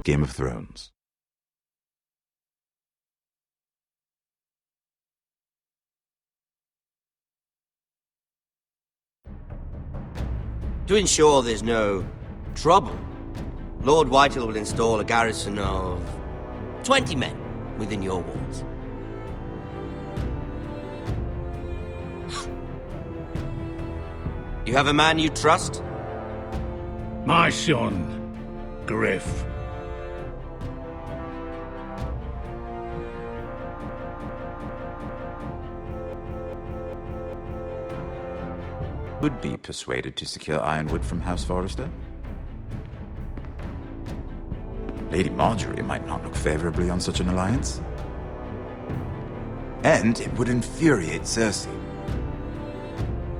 Game of Thrones. To ensure there's no trouble, Lord Whitehill will install a garrison of 20 men within your walls. You have a man you trust? My son, Griff. Would be persuaded to secure Ironwood from House Forrester. Lady Marjorie might not look favorably on such an alliance. And it would infuriate Cersei.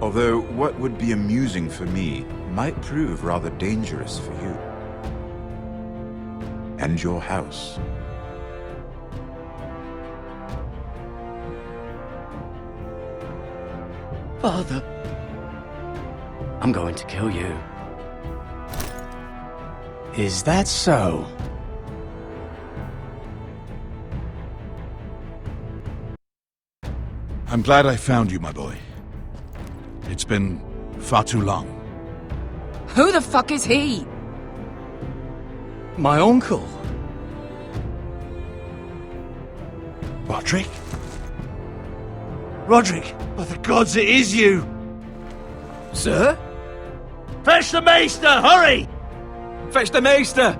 Although what would be amusing for me might prove rather dangerous for you. And your house. Father, I'm going to kill you. Is that so? I'm glad I found you, my boy. It's been far too long. Who the fuck is he? My uncle. Roderick? Roderick, by the gods, it is you! Sir? Fetch the maester, hurry! Fetch the maester!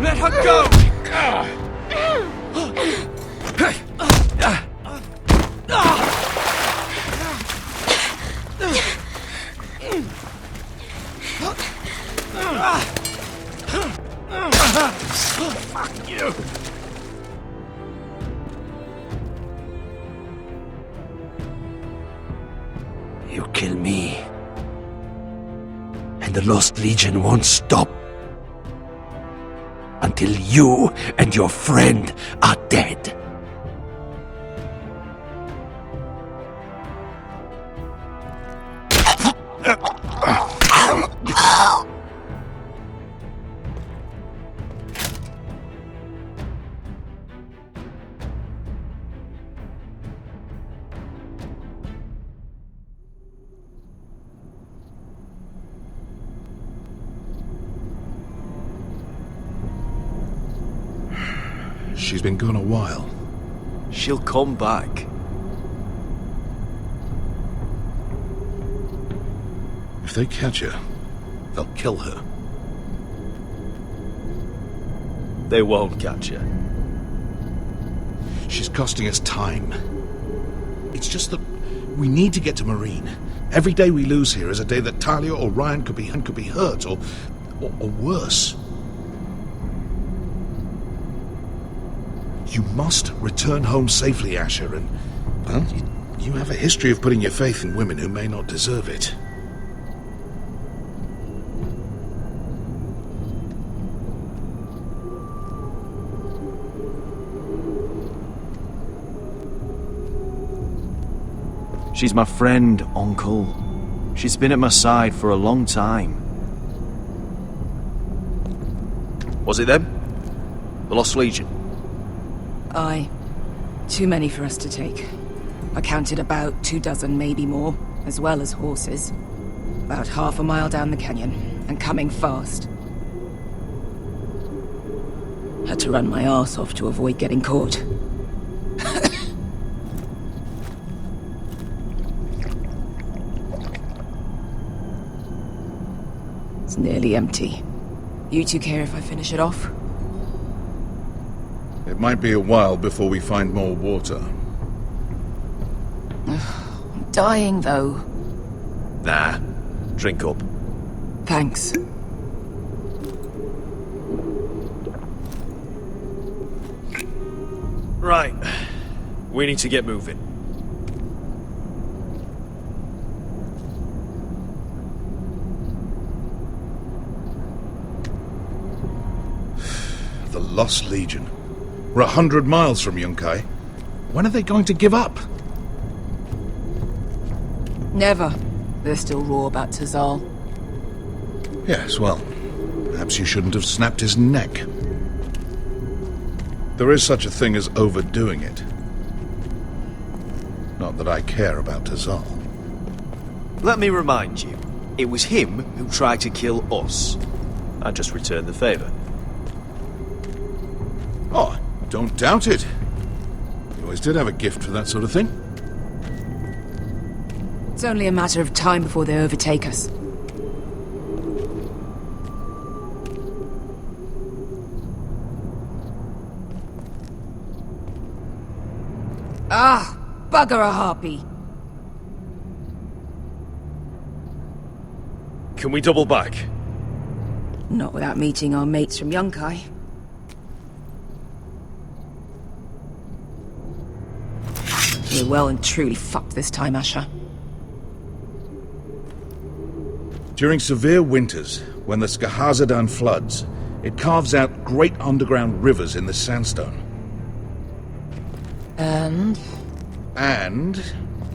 Let her go! Fuck you! You kill me, and the Lost Legion won't stop until you and your friend are dead. She's been gone a while. She'll come back. If they catch her, they'll kill her. They won't catch her. She's costing us time. It's just that we need to get to Marine. Every day we lose here is a day that Talia or Ryan could be hurt, or worse. You must return home safely, Asher, and, well, you have a history of putting your faith in women who may not deserve it. She's my friend, Uncle. She's been at my side for a long time. Was it them? The Lost Legion? Aye. Too many for us to take. I counted about 24, maybe more, as well as horses. About half a mile down the canyon, and coming fast. Had to run my arse off to avoid getting caught. It's nearly empty. You two care if I finish it off? It might be a while before we find more water. I'm dying, though. Nah. Drink up. Thanks. Right. We need to get moving. The Lost Legion. We're 100 miles from Yunkai. When are they going to give up? Never. They're still raw about Tellale. Yes, well, perhaps you shouldn't have snapped his neck. There is such a thing as overdoing it. Not that I care about Tellale. Let me remind you, it was him who tried to kill us. I just returned the favour. Oh, don't doubt it. You always did have a gift for that sort of thing. It's only a matter of time before they overtake us. Ah, bugger a harpy. Can we double back? Not without meeting our mates from Yunkai. We're well and truly fucked this time, Asher. During severe winters, when the Skahazadan floods, it carves out great underground rivers in the sandstone. And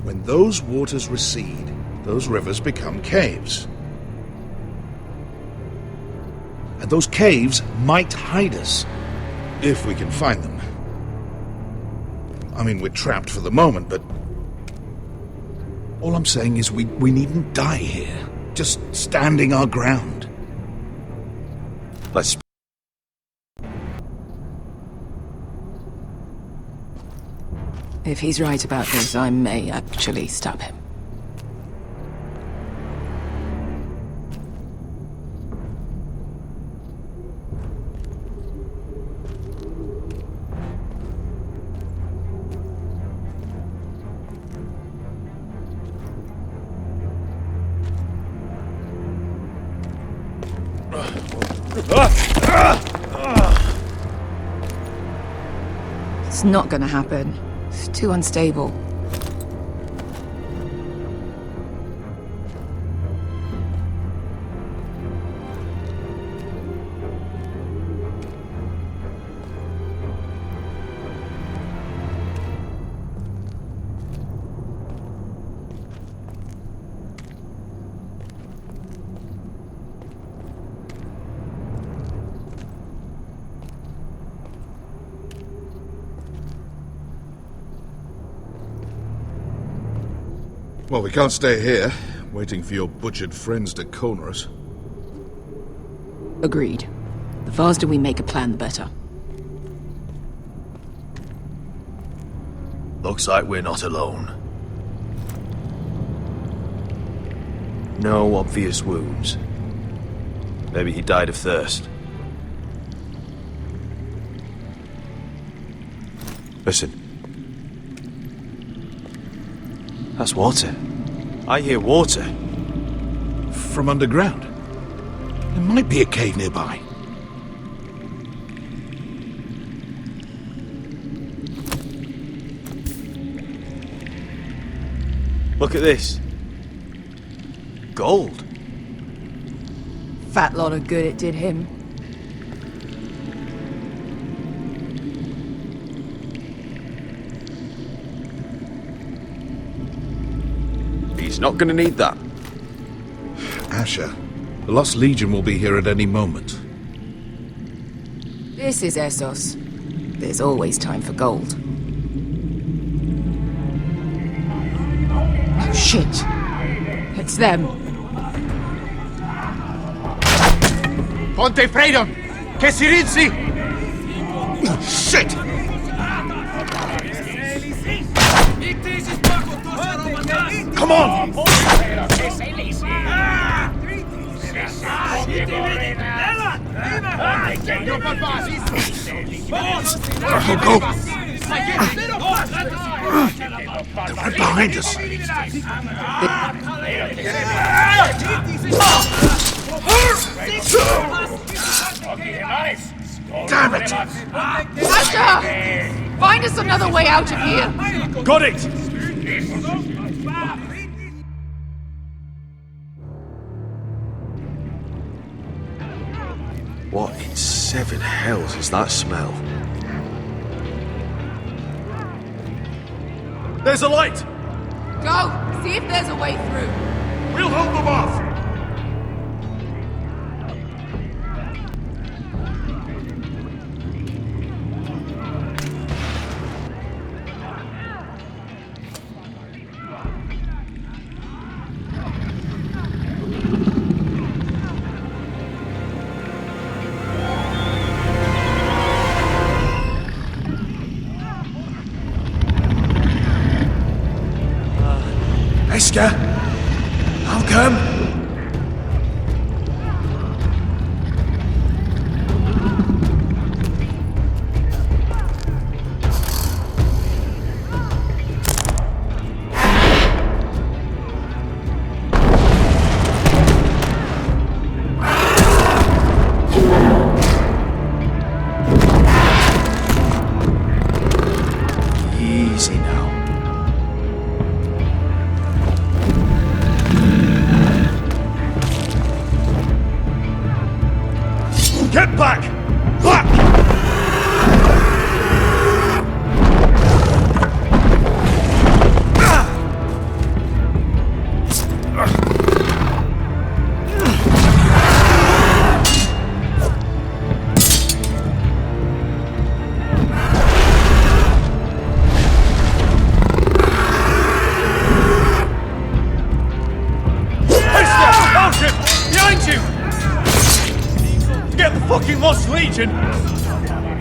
when those waters recede, those rivers become caves. And those caves might hide us, if we can find them. I mean, we're trapped for the moment, but all I'm saying is we needn't die here, just standing our ground. Let's... if he's right about this, I may actually stab him. It's not gonna happen. It's too unstable. Well, we can't stay here, waiting for your butchered friends to corner us. Agreed. The faster we make a plan, the better. Looks like we're not alone. No obvious wounds. Maybe he died of thirst. Listen. That's water. I hear water. From underground. There might be a cave nearby. Look at this. Gold. Fat lot of good it did him. He's not gonna need that. Asher, the Lost Legion will be here at any moment. This is Essos. There's always time for gold. Oh, shit. It's them. Ponte Freedom! Che si rizzi! Shit! Come on! Careful, go! They're right behind us. Damn it! Asher! Find us another way out of here! Got it! What in seven hells is that smell? There's a light! Go! See if there's a way through. We'll hold them off! Esker, I'll come. Easy now. Get back! Back! Behind you! Get the fucking Lost Legion!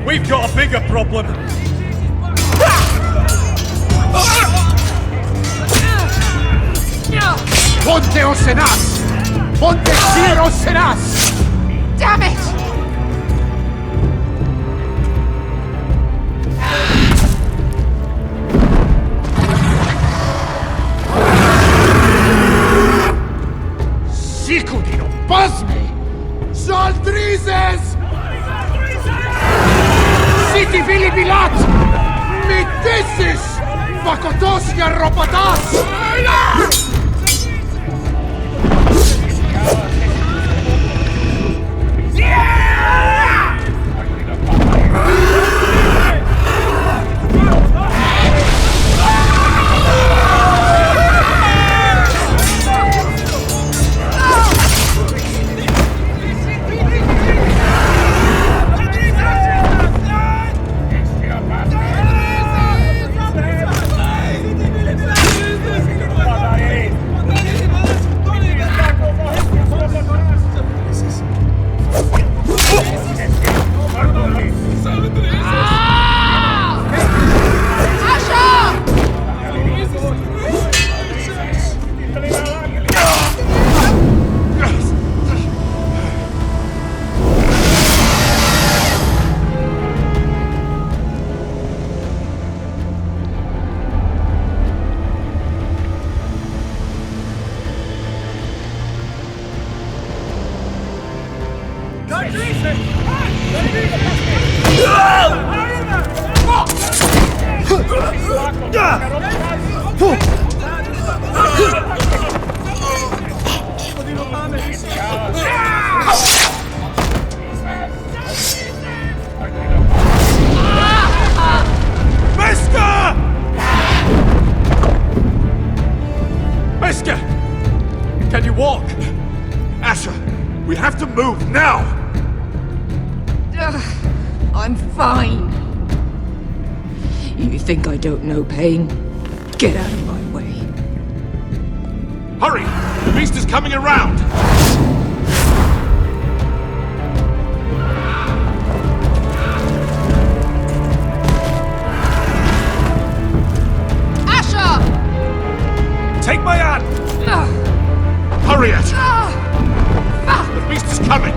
We've got a bigger problem! Ponte o Senas! Ponte Zero Senas! Damn it! Sikudino Basmi! Saldrizes! Siti Filipilat! Mittissis! Vakotos ja Ropatas! Meska! Can you walk? Asher, we have to move now! I'm fine. You think I don't know pain? Get out of my way. Hurry! The beast is coming around! Take my hand! Hurry, Asher! The beast is coming!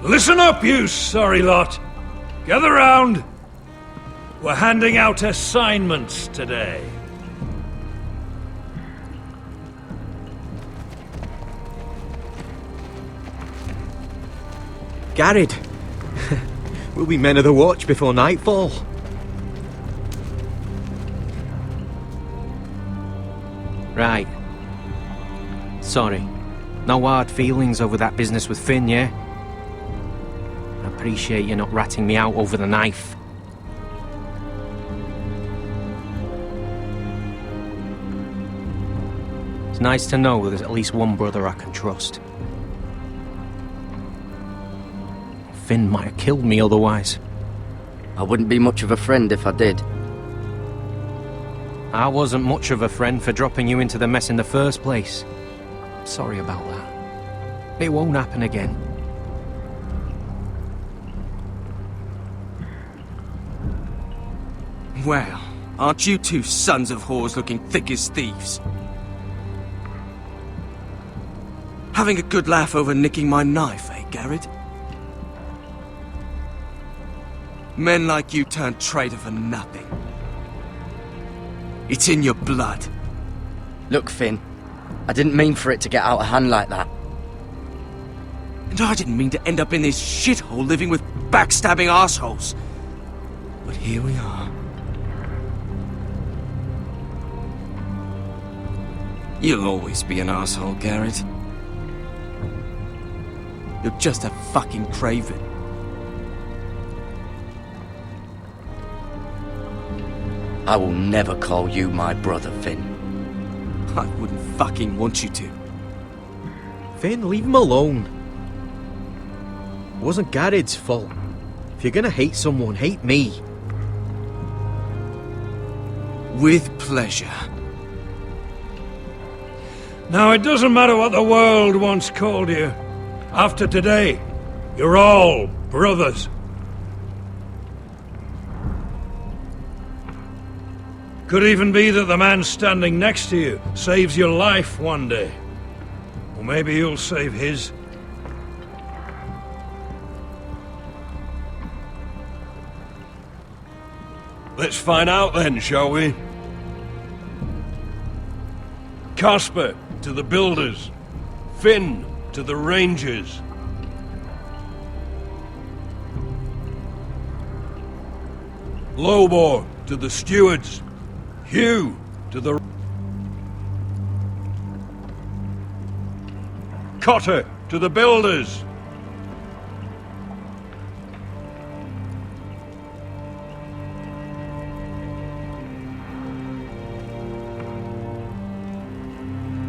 Listen up, you sorry lot. Gather round. We're handing out assignments today. Garrett, we'll be men of the watch before nightfall. Right. Sorry. No hard feelings over that business with Finn, yeah? I appreciate you not ratting me out over the knife. It's nice to know there's at least one brother I can trust. Finn might have killed me otherwise. I wouldn't be much of a friend if I did. I wasn't much of a friend for dropping you into the mess in the first place. Sorry about that. It won't happen again. Well, aren't you two sons of whores looking thick as thieves? Having a good laugh over nicking my knife, eh, Garrett? Men like you turn traitor for nothing. It's in your blood. Look, Finn, I didn't mean for it to get out of hand like that. And I didn't mean to end up in this shithole living with backstabbing assholes. But here we are. You'll always be an asshole, Garrett. You're just a fucking craven. I will never call you my brother, Finn. I wouldn't fucking want you to. Finn, leave him alone. It wasn't Garrett's fault. If you're gonna hate someone, hate me. With pleasure. Now, it doesn't matter what the world once called you. After today, you're all brothers. Could even be that the man standing next to you saves your life one day. Or maybe you'll save his. Let's find out then, shall we? Casper to the builders. Finn to the rangers. Lobor to the stewards. Hugh to the... Cotter to the builders.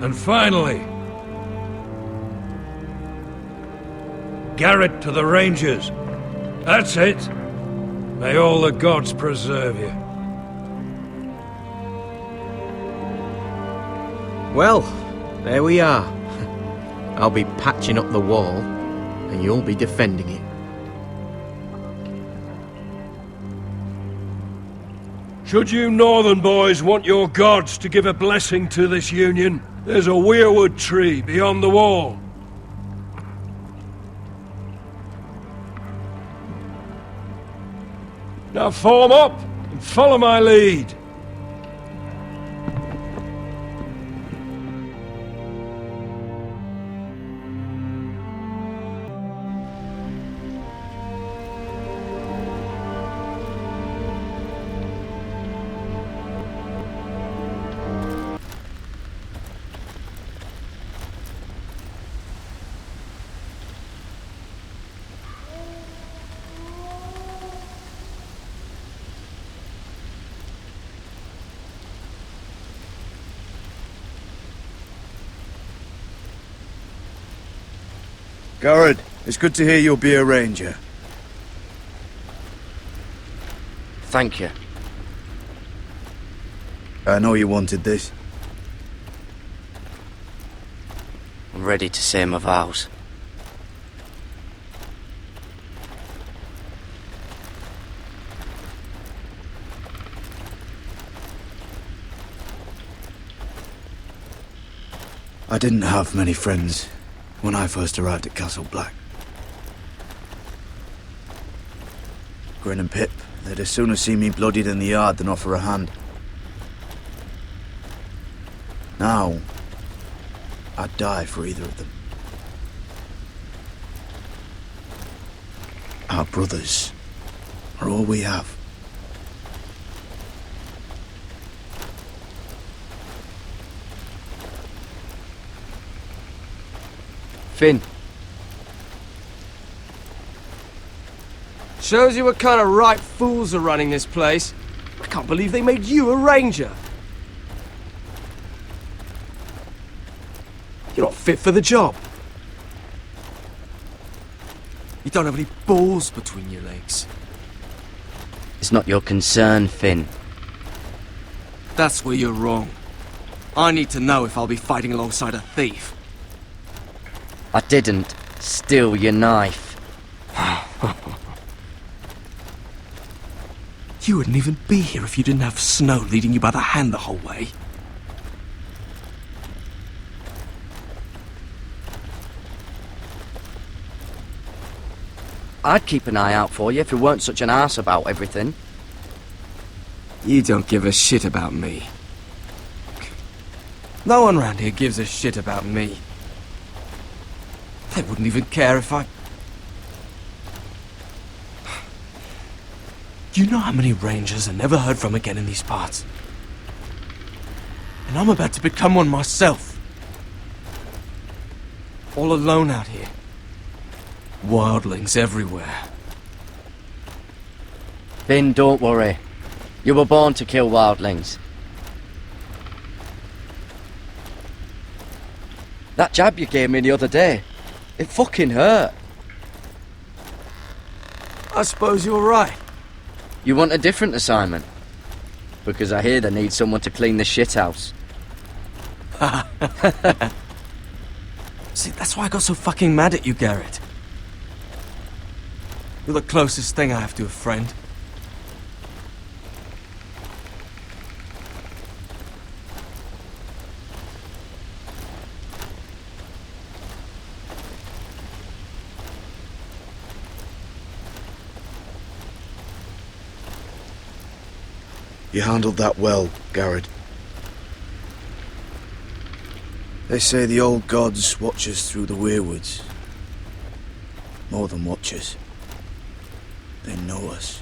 And finally, Garrett to the Rangers. That's it. May all the gods preserve you. Well, there we are. I'll be patching up the wall, and you'll be defending it. Should you northern boys want your gods to give a blessing to this union, there's a weirwood tree beyond the wall. Now form up and follow my lead. Garrett, it's good to hear you'll be a ranger. Thank you. I know you wanted this. I'm ready to say my vows. I didn't have many friends when I first arrived at Castle Black. Grin and Pip, they'd as sooner see me bloodied in the yard than offer a hand. Now, I'd die for either of them. Our brothers are all we have. Finn. Shows you what kind of ripe fools are running this place. I can't believe they made you a ranger. You're not fit for the job. You don't have any balls between your legs. It's not your concern, Finn. That's where you're wrong. I need to know if I'll be fighting alongside a thief. I didn't steal your knife. You wouldn't even be here if you didn't have Snow leading you by the hand the whole way. I'd keep an eye out for you if you weren't such an arse about everything. You don't give a shit about me. No one around here gives a shit about me. They wouldn't even care if I... You know how many rangers are never heard from again in these parts? And I'm about to become one myself. All alone out here. Wildlings everywhere. Finn, don't worry. You were born to kill wildlings. That jab you gave me the other day, it fucking hurt. I suppose you're right. You want a different assignment? Because I hear they need someone to clean the shithouse. See, that's why I got so fucking mad at you, Garrett. You're the closest thing I have to a friend. You handled that well, Garrett. They say the old gods watch us through the weirwoods. More than watch us. They know us.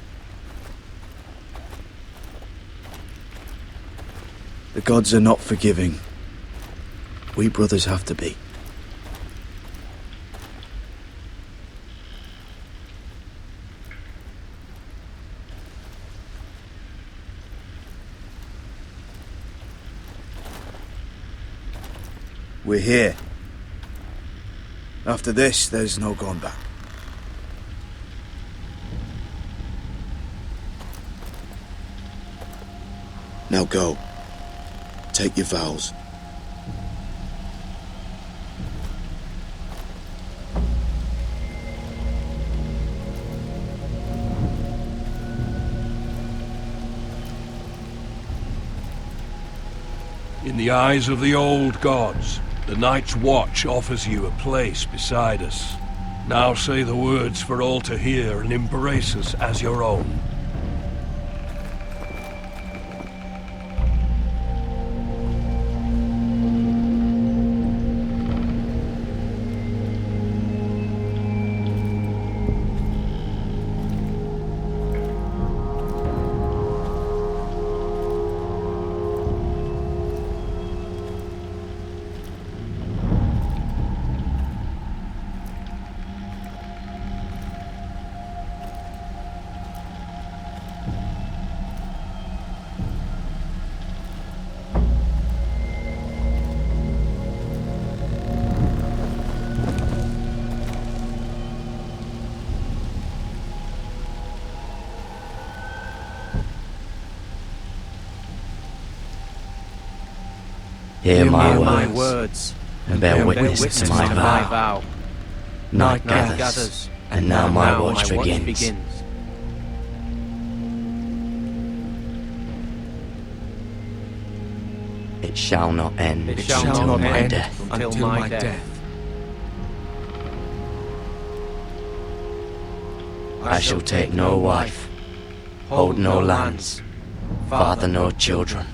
The gods are not forgiving. We brothers have to be. We're here. After this, there's no going back. Now go. Take your vows. In the eyes of the old gods, the Night's Watch offers you a place beside us. Now say the words for all to hear and embrace us as your own. Hear my words, and bear witness to my vow. Night gathers, and now my watch begins. It shall not end until my death. Until my death. I shall take no wife, hold no lands, father no children.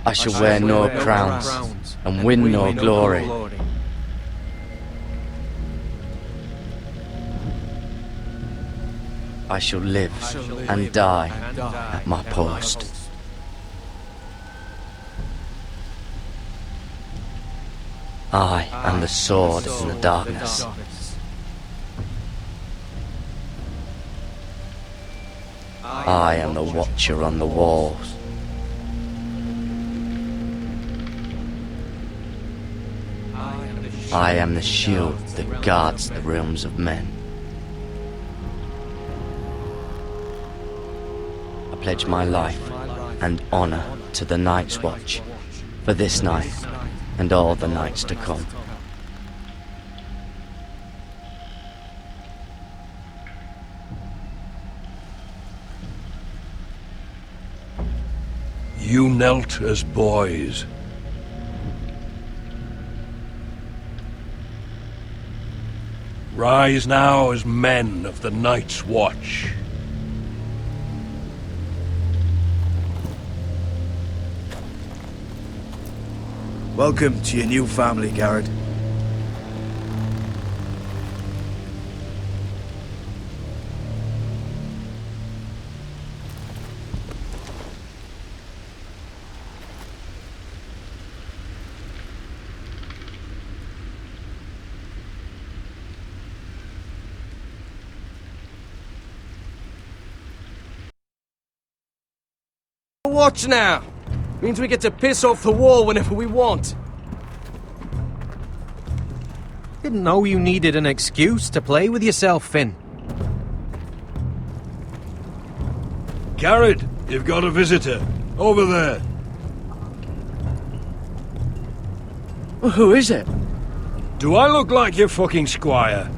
I shall wear no crowns and win no glory. I shall live and die at my post. I am the sword in the darkness. I am the watcher on the walls. I am the shield that guards the realms of men. I pledge my life and honor to the Night's Watch for this night and all the nights to come. You knelt as boys. Rise now as men of the Night's Watch. Welcome to your new family, Garrett. Watch now! Means we get to piss off the wall whenever we want. Didn't know you needed an excuse to play with yourself, Finn. Garrett, you've got a visitor. Over there. Well, who is it? Do I look like your fucking squire?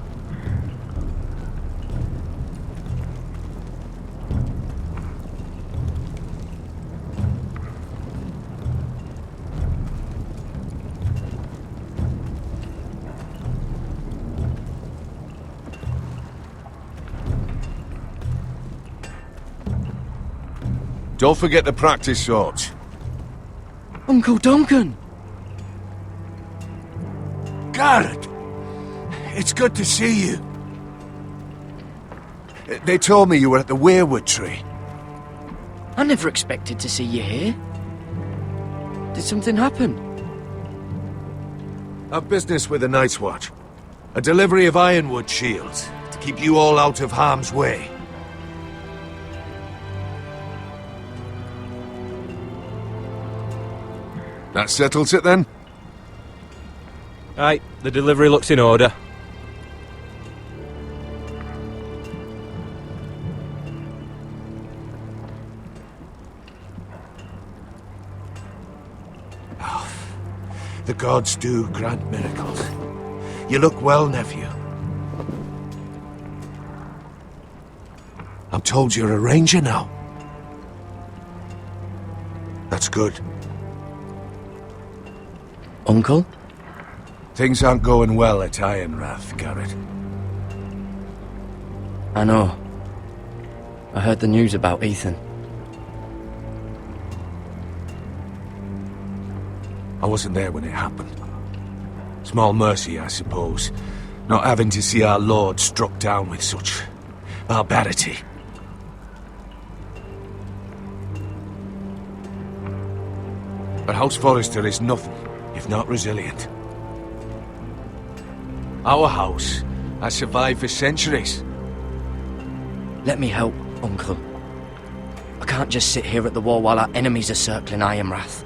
Don't forget the practice swords. Uncle Duncan! Garrett! It's good to see you. They told me you were at the weirwood tree. I never expected to see you here. Did something happen? I've business with the Night's Watch. A delivery of ironwood shields to keep you all out of harm's way. That settles it then? Aye, the delivery looks in order. Oh, the gods do grant miracles. You look well, nephew. I'm told you're a ranger now. That's good. Uncle? Things aren't going well at Ironrath, Garrett. I know. I heard the news about Ethan. I wasn't there when it happened. Small mercy, I suppose, not having to see our lord struck down with such barbarity. But House Forrester is nothing if not resilient. Our house has survived for centuries. Let me help, Uncle. I can't just sit here at the wall while our enemies are circling Ironrath.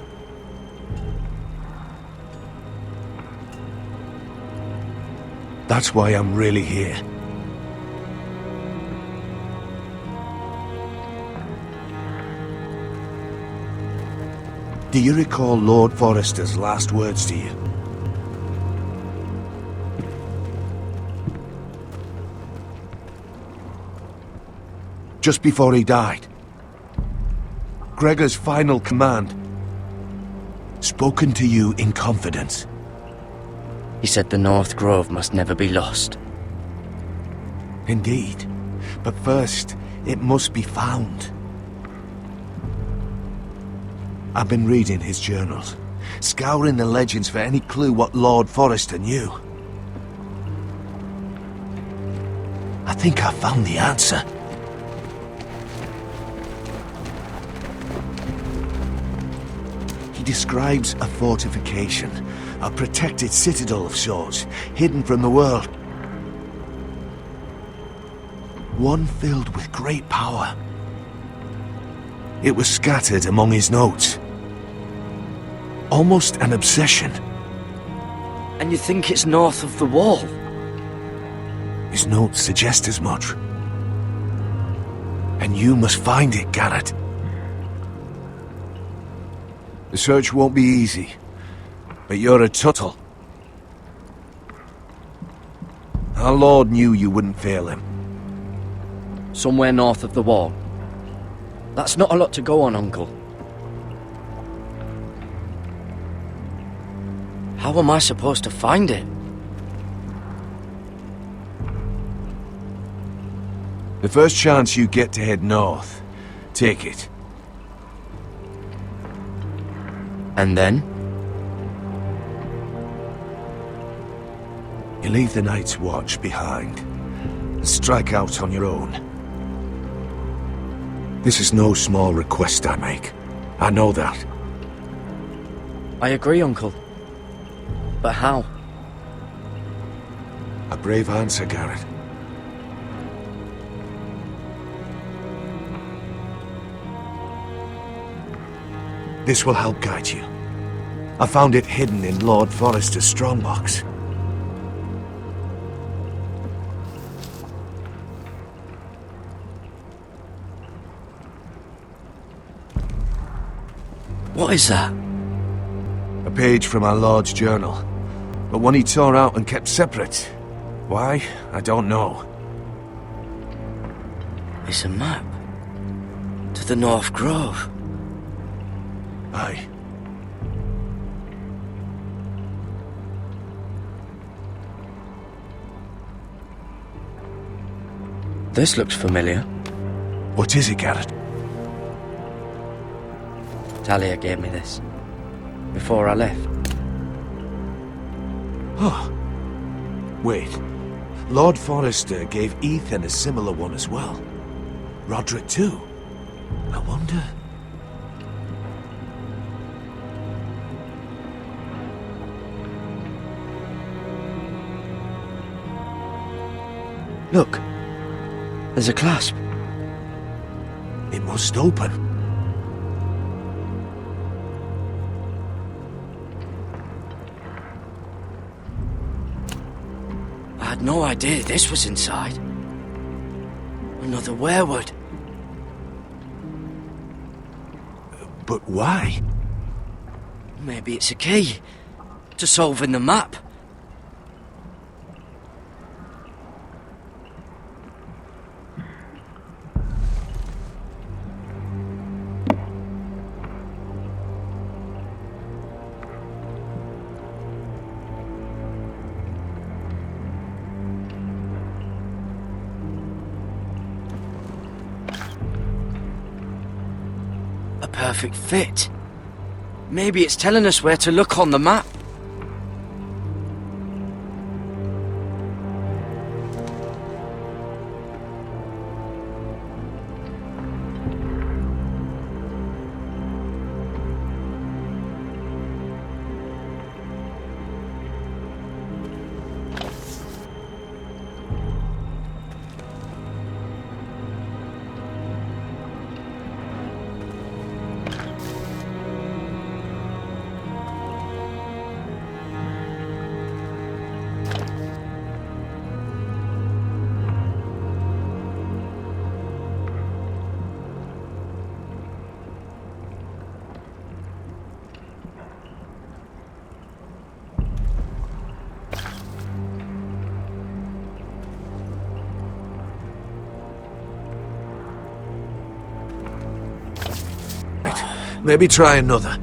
That's why I'm really here. Do you recall Lord Forrester's last words to you? Just before he died. Gregor's final command. Spoken to you in confidence. He said the North Grove must never be lost. Indeed. But first, it must be found. I've been reading his journals, scouring the legends for any clue what Lord Forrester knew. I think I found the answer. He describes a fortification, a protected citadel of sorts, hidden from the world. One filled with great power. It was scattered among his notes. Almost an obsession. And you think it's north of the wall? His notes suggest as much. And you must find it, Garrett. The search won't be easy, but you're a Tuttle. Our Lord knew you wouldn't fail him. Somewhere north of the wall. That's not a lot to go on, Uncle. How am I supposed to find it? The first chance you get to head north, take it. And then? You leave the Night's Watch behind, and strike out on your own. This is no small request I make. I know that. I agree, Uncle. But how? A brave answer, Garrett. This will help guide you. I found it hidden in Lord Forrester's strongbox. What is that? A page from our Lord's journal, but one he tore out and kept separate. Why? I don't know. It's a map. To the North Grove. Aye. This looks familiar. What is it, Garrett? Talia gave me this. Before I left. Oh. Wait. Lord Forrester gave Ethan a similar one as well. Roderick too. I wonder... Look. There's a clasp. It must open. I had no idea this was inside. Another werewood. But why? Maybe it's a key to solving the map. A perfect fit. Maybe it's telling us where to look on the map. Maybe try another.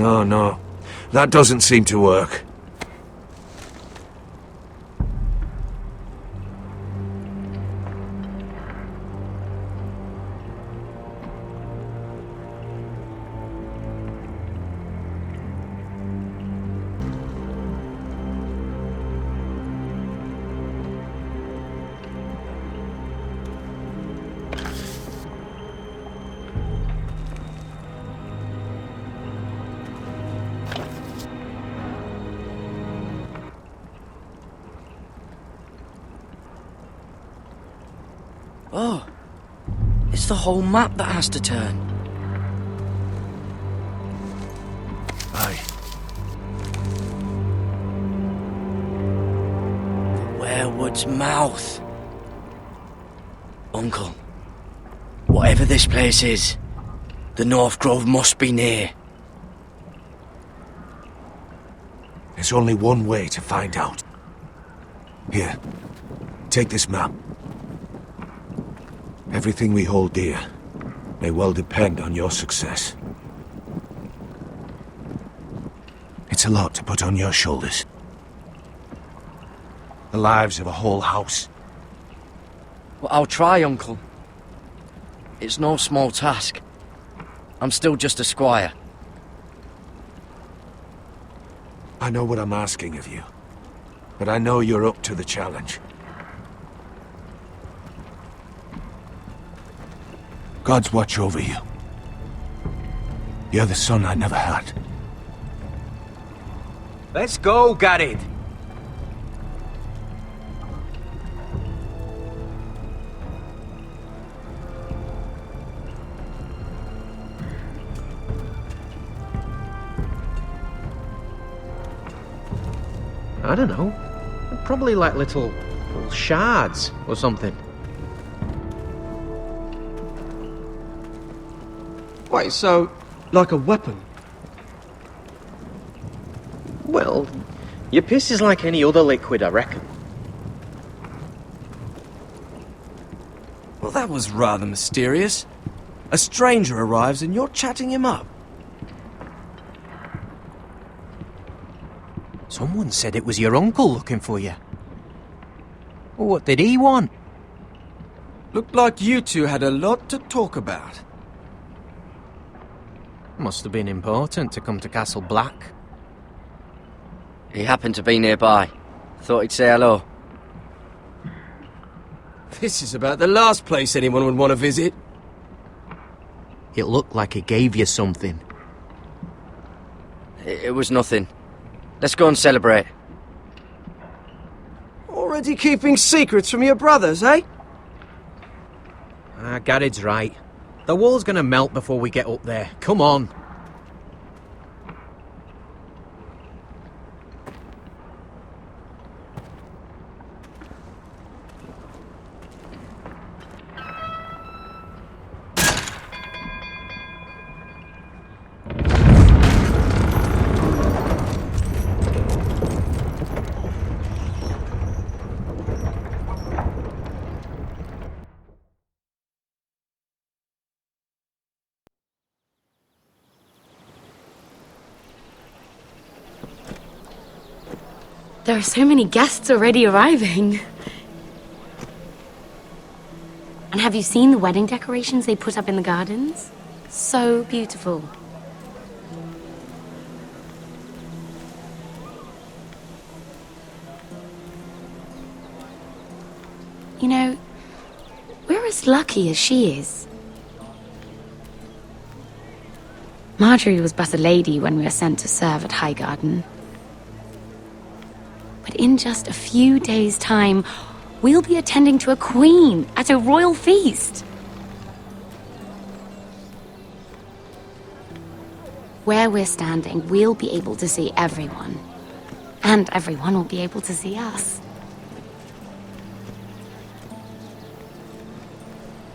No. That doesn't seem to work. Oh, it's the whole map that has to turn. Aye. The werewood's mouth. Uncle, whatever this place is, the North Grove must be near. There's only one way to find out. Here, take this map. Everything we hold dear may well depend on your success. It's a lot to put on your shoulders. The lives of a whole house. Well, I'll try, Uncle. It's no small task. I'm still just a squire. I know what I'm asking of you, but I know you're up to the challenge. God's watch over you. You're the son I never had. Let's go, Garrett. I don't know. Probably like little shards or something. Wait, so, like a weapon? Well, your piss is like any other liquid, I reckon. Well, that was rather mysterious. A stranger arrives and you're chatting him up. Someone said it was your uncle looking for you. What did he want? Looked like you two had a lot to talk about. Must have been important to come to Castle Black. He happened to be nearby. Thought he'd say hello. This is about the last place anyone would want to visit. It looked like he gave you something. It was nothing. Let's go and celebrate. Already keeping secrets from your brothers, eh? Garrett's right. The wall's gonna melt before we get up there. Come on. There are so many guests already arriving. And have you seen the wedding decorations they put up in the gardens? So beautiful. You know, we're as lucky as she is. Marjorie was but a lady when we were sent to serve at Highgarden. But in just a few days' time, we'll be attending to a queen at a royal feast. Where we're standing, we'll be able to see everyone. And everyone will be able to see us.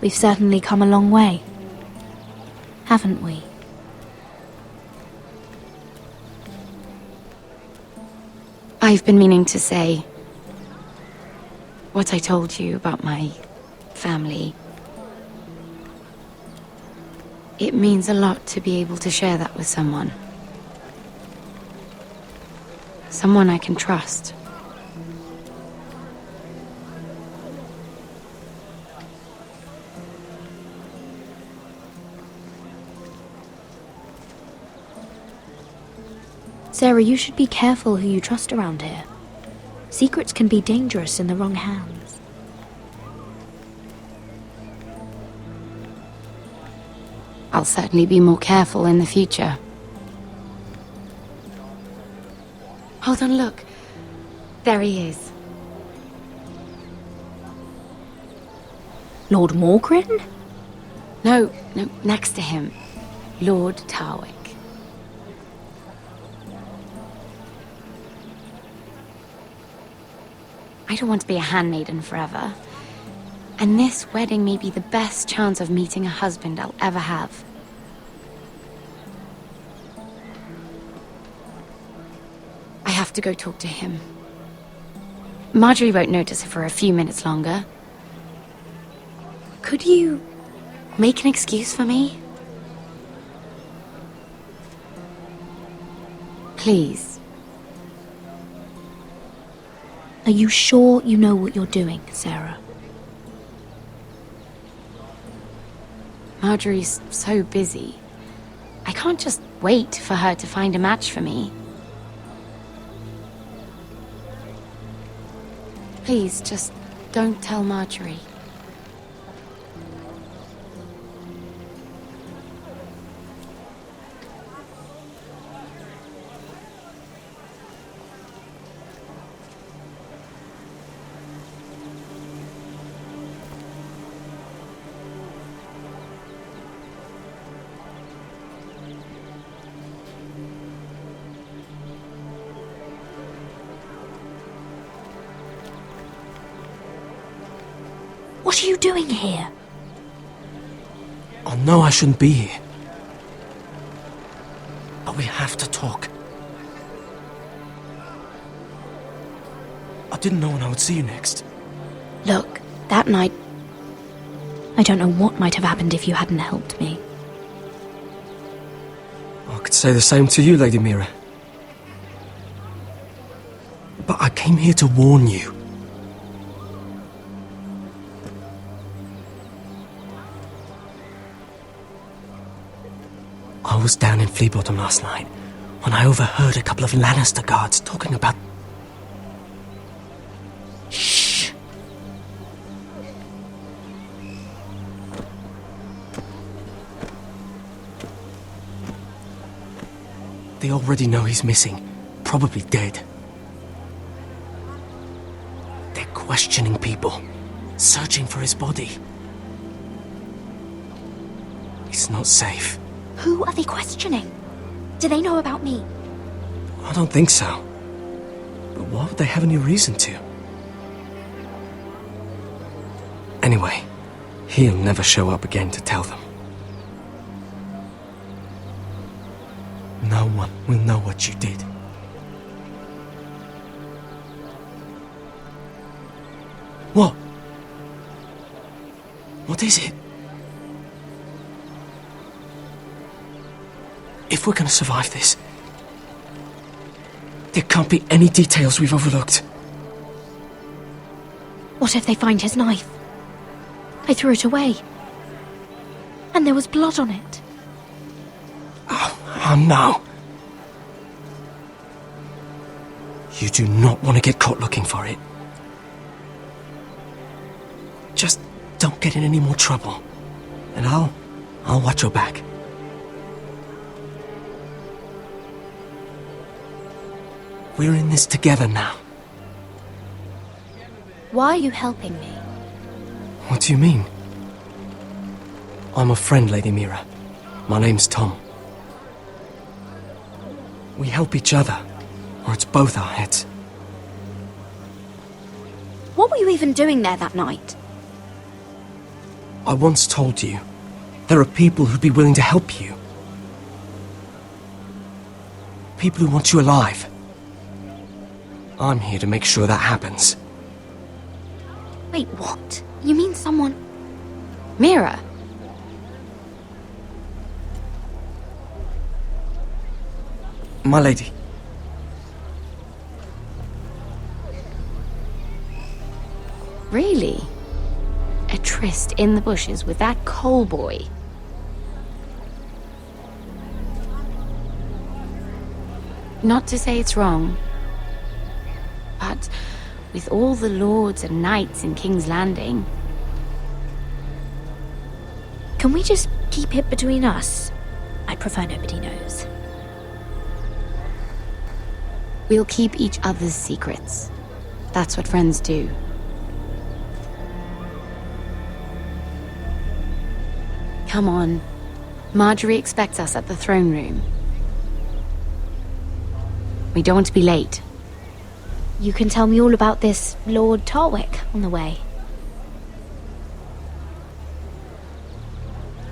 We've certainly come a long way, haven't we? I've been meaning to say what I told you about my family. It means a lot to be able to share that with someone. Someone I can trust. Sarah, you should be careful who you trust around here. Secrets can be dangerous in the wrong hands. I'll certainly be more careful in the future. Hold on, look. There he is. Lord Morgrin? No, next to him. Lord Tarwick. I don't want to be a handmaiden forever. And this wedding may be the best chance of meeting a husband I'll ever have. I have to go talk to him. Marjorie won't notice it for a few minutes longer. Could you make an excuse for me? Please. Are you sure you know what you're doing, Sarah? Marjorie's so busy. I can't just wait for her to find a match for me. Please, just don't tell Marjorie. What are you doing here? I know I shouldn't be here. But we have to talk. I didn't know when I would see you next. Look, that night... I don't know what might have happened if you hadn't helped me. I could say the same to you, Lady Mira. But I came here to warn you. I was down in Flea Bottom last night when I overheard a couple of Lannister guards talking about... Shh! They already know he's missing, probably dead. They're questioning people, searching for his body. It's not safe. Who are they questioning? Do they know about me? I don't think so. But why would they have any reason to? Anyway, he'll never show up again to tell them. No one will know what you did. What? What is it? If we're gonna survive this, there can't be any details we've overlooked. What if they find his knife? I threw it away. And there was blood on it. Oh no. You do not want to get caught looking for it. Just don't get in any more trouble. And I'll watch your back. We're in this together now. Why are you helping me? What do you mean? I'm a friend, Lady Mira. My name's Tom. We help each other, or it's both our heads. What were you even doing there that night? I once told you, there are people who'd be willing to help you. People who want you alive. I'm here to make sure that happens. Wait, what? You mean someone... Mira? My lady. Really? A tryst in the bushes with that coal boy? Not to say it's wrong, but with all the lords and knights in King's Landing... Can we just keep it between us? I'd prefer nobody knows. We'll keep each other's secrets. That's what friends do. Come on. Marjorie expects us at the throne room. We don't want to be late. You can tell me all about this Lord Tarwick on the way.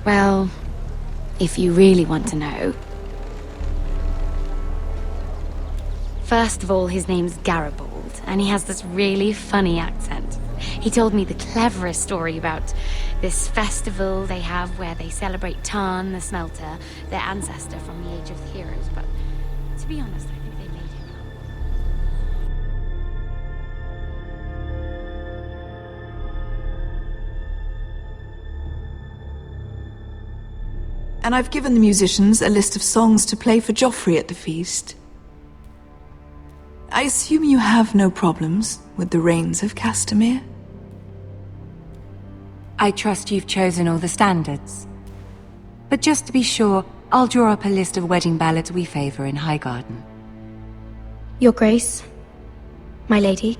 Well, if you really want to know. First of all, his name's Garibald, and he has this really funny accent. He told me the cleverest story about this festival they have where they celebrate Tarn the Smelter, their ancestor from the Age of the Heroes, but to be honest, I think they made him up. And I've given the musicians a list of songs to play for Joffrey at the feast. I assume you have no problems with the Rains of Castamere? I trust you've chosen all the standards. But just to be sure, I'll draw up a list of wedding ballads we favor in Highgarden. Your Grace, my lady.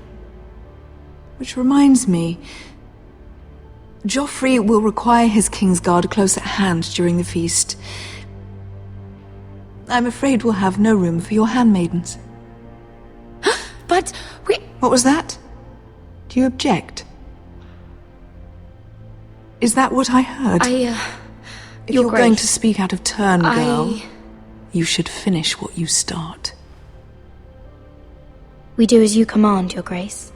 Which reminds me, Joffrey will require his Kingsguard close at hand during the feast. I'm afraid we'll have no room for your handmaidens. But we... What was that? Do you object? Is that what I heard? If you're going to speak out of turn, girl, you should finish what you start. We do as you command, Your Grace.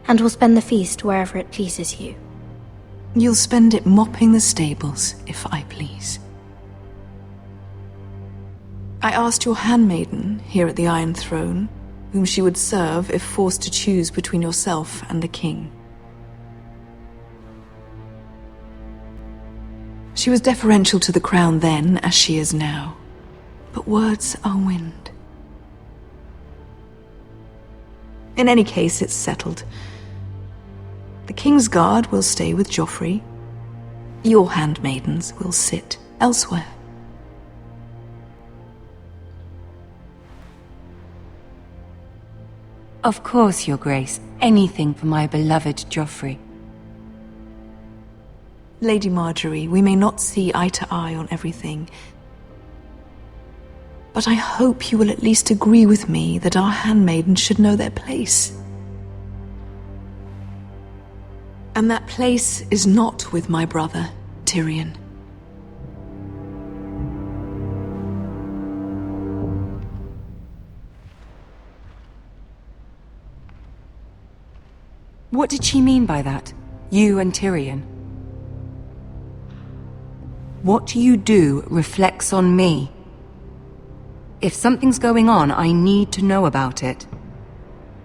And we'll spend the feast wherever it pleases you. You'll spend it mopping the stables, if I please. I asked your handmaiden here at the Iron Throne whom she would serve if forced to choose between yourself and the king. She was deferential to the crown then, as she is now. But words are wind. In any case, it's settled. The Kingsguard will stay with Joffrey. Your handmaidens will sit elsewhere. Of course, Your Grace. Anything for my beloved Joffrey. Lady Marjorie, we may not see eye to eye on everything, but I hope you will at least agree with me that our handmaidens should know their place. And that place is not with my brother, Tyrion. What did she mean by that? You and Tyrion? What you do reflects on me. If something's going on, I need to know about it.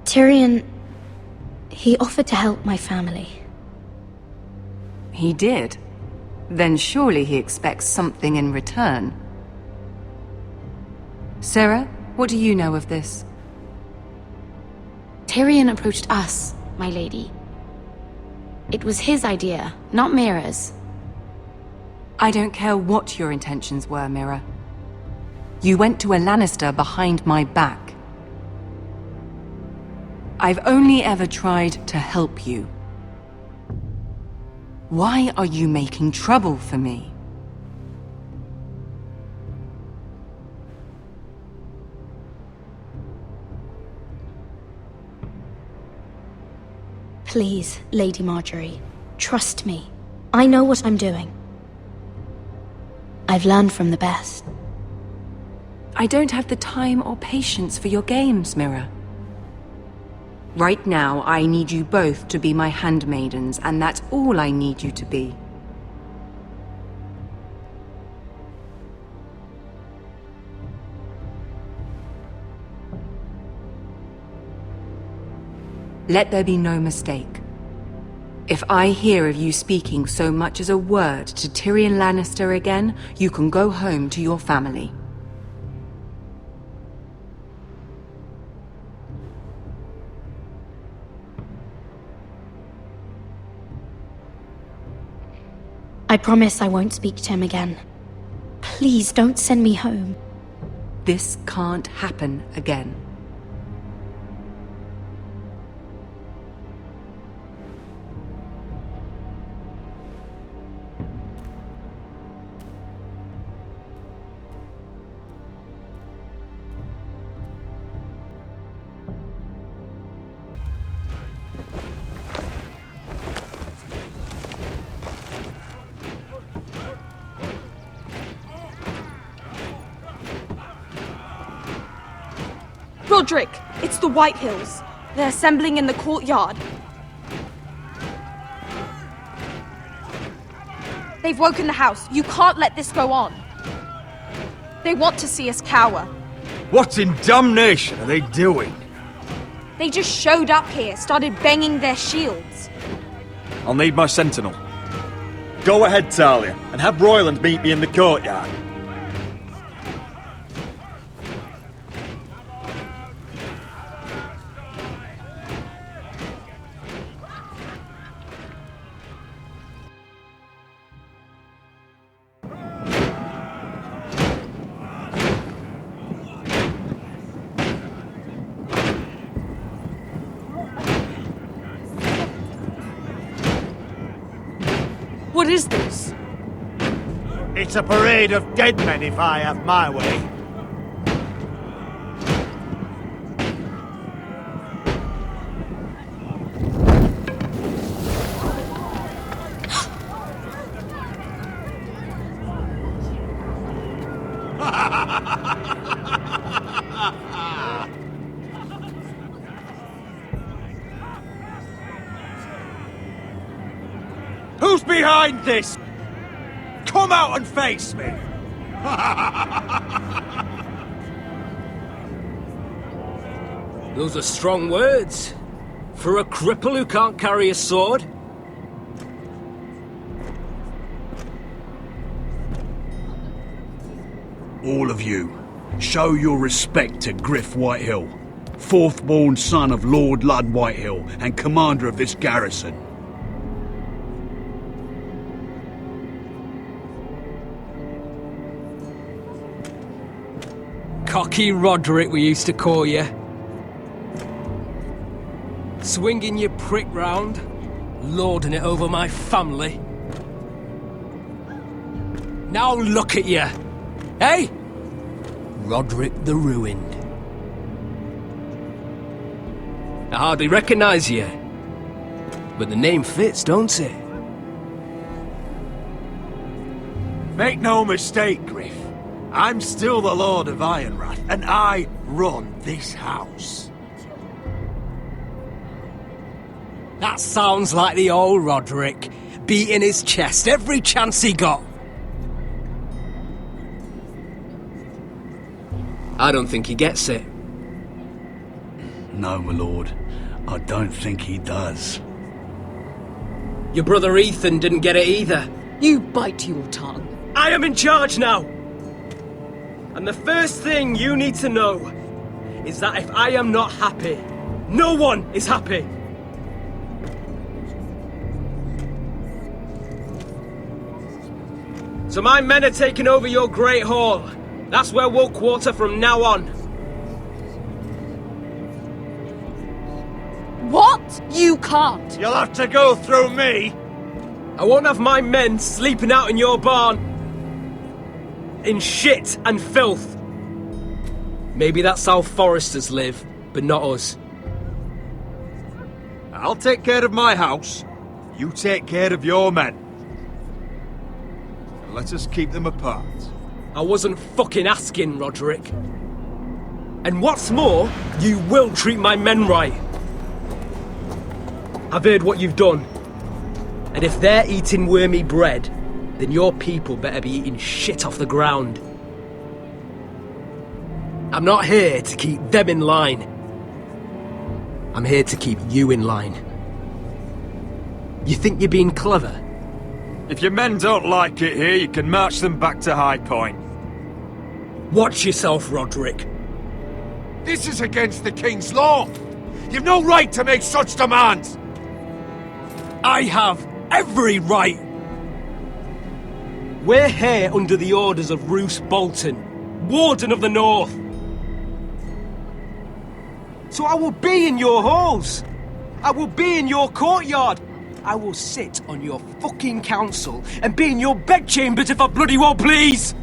Tyrion... he offered to help my family. He did? Then surely he expects something in return. Sarah, what do you know of this? Tyrion approached us, my lady. It was his idea, not Mira's. I don't care what your intentions were, Mira. You went to a Lannister behind my back. I've only ever tried to help you. Why are you making trouble for me? Please, Lady Marjorie, trust me. I know what I'm doing. I've learned from the best. I don't have the time or patience for your games, Mira. Right now, I need you both to be my handmaidens, and that's all I need you to be. Let there be no mistake. If I hear of you speaking so much as a word to Tyrion Lannister again, you can go home to your family. I promise I won't speak to him again. Please don't send me home. This can't happen again. Roderick, it's the White Hills. They're assembling in the courtyard. They've woken the house. You can't let this go on. They want to see us cower. What in damnation are they doing? They just showed up here, started banging their shields. I'll need my sentinel. Go ahead, Talia, and have Royland meet me in the courtyard. What is this? It's a parade of dead men if I have my way. Who's behind this? Come out and face me! Those are strong words. For a cripple who can't carry a sword. All of you, show your respect to Griff Whitehill, fourth-born son of Lord Ludd Whitehill and commander of this garrison. Cocky Roderick, we used to call you. Swinging your prick round, lording it over my family. Now look at you, eh? Roderick the Ruined. I hardly recognise you, but the name fits, don't it? Make no mistake, Griff. I'm still the Lord of Ironrath, and I run this house. That sounds like the old Roderick, beating his chest every chance he got. I don't think he gets it. No, my lord. I don't think he does. Your brother Ethan didn't get it either. You bite your tongue. I am in charge now! And the first thing you need to know is that if I am not happy, no one is happy. So my men are taking over your Great Hall. That's where we'll quarter from now on. What? You can't. You'll have to go through me. I won't have my men sleeping out in your barn. In shit and filth. Maybe that's how foresters live, but not us. I'll take care of my house. You take care of your men. And let us keep them apart. I wasn't fucking asking, Roderick. And what's more, you will treat my men right. I've heard what you've done. And if they're eating wormy bread, then your people better be eating shit off the ground. I'm not here to keep them in line. I'm here to keep you in line. You think you're being clever? If your men don't like it here, you can march them back to High Point. Watch yourself, Roderick. This is against the King's law. You've no right to make such demands. I have every right. We're here under the orders of Roose Bolton, Warden of the North. So I will be in your halls. I will be in your courtyard. I will sit on your fucking council and be in your bedchambers if I bloody well please.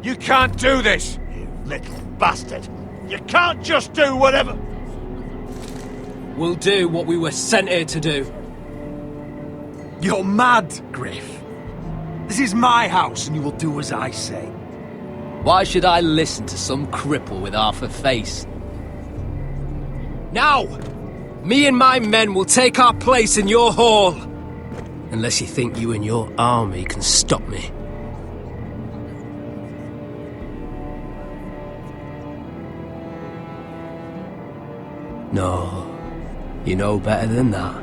You can't do this! You little bastard! You can't just do whatever... We'll do what we were sent here to do. You're mad, Griff. This is my house and you will do as I say. Why should I listen to some cripple with half a face? Now! Me and my men will take our place in your hall. Unless you think you and your army can stop me. No, you know better than that.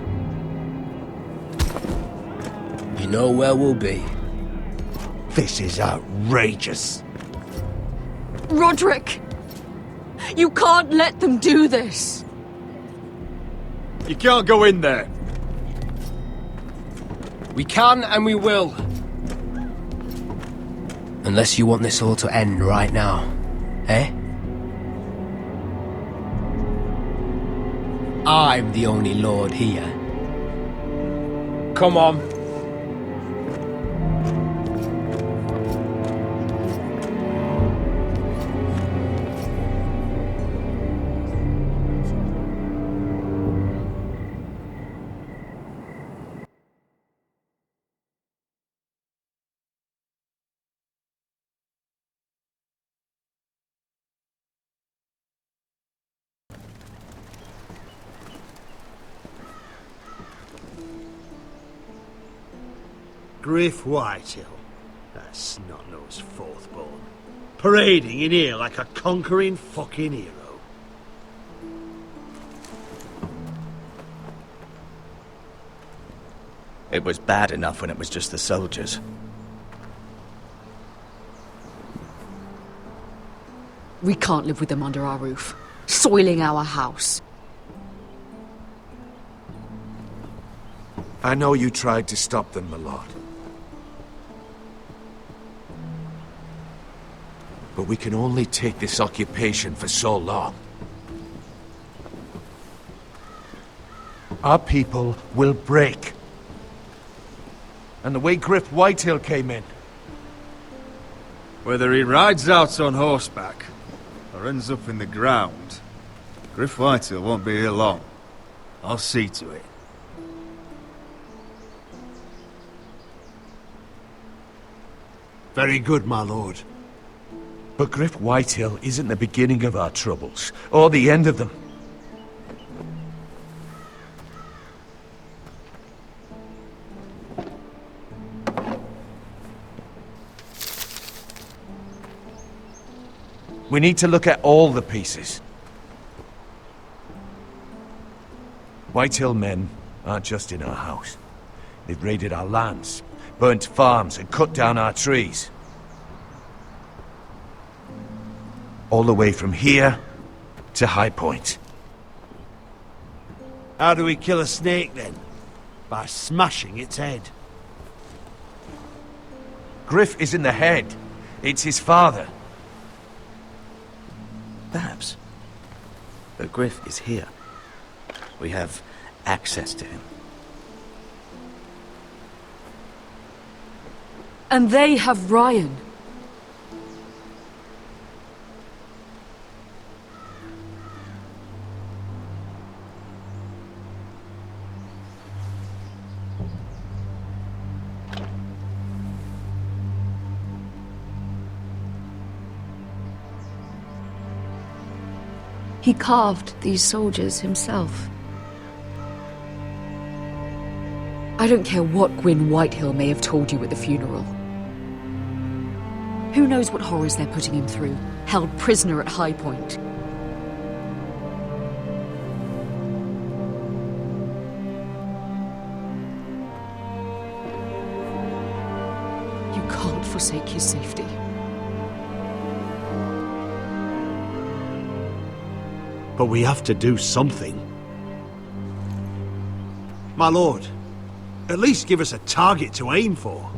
You know where we'll be. This is outrageous. Roderick! You can't let them do this! You can't go in there. We can and we will. Unless you want this all to end right now, eh? I'm the only lord here. Come on. Griff Whitehill, that snot-nosed fourthborn, parading in here like a conquering fucking hero. It was bad enough when it was just the soldiers. We can't live with them under our roof, soiling our house. I know you tried to stop them, my lord. But we can only take this occupation for so long. Our people will break. And the way Griff Whitehill came in. Whether he rides out on horseback or ends up in the ground, Griff Whitehill won't be here long. I'll see to it. Very good, my lord. But Griff Whitehill isn't the beginning of our troubles, or the end of them. We need to look at all the pieces. Whitehill men aren't just in our house. They've raided our lands, burnt farms, and cut down our trees. All the way from here to High Point. How do we kill a snake, then? By smashing its head. Griff isn't the head. It's his father. Perhaps. But Griff is here. We have access to him. And they have Ryan. He carved these soldiers himself. I don't care what Gwyn Whitehill may have told you at the funeral. Who knows what horrors they're putting him through, held prisoner at High Point. forsake his safety. But we have to do something. My lord, at least give us a target to aim for.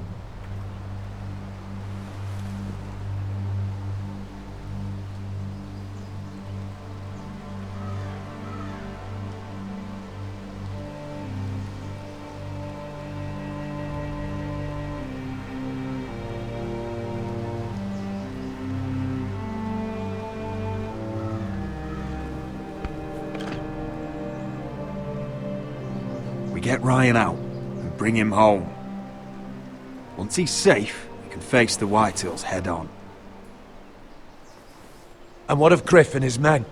We get Ryan out and bring him home. Once he's safe, we can face the Whitehills head on. And what of Griff and his men?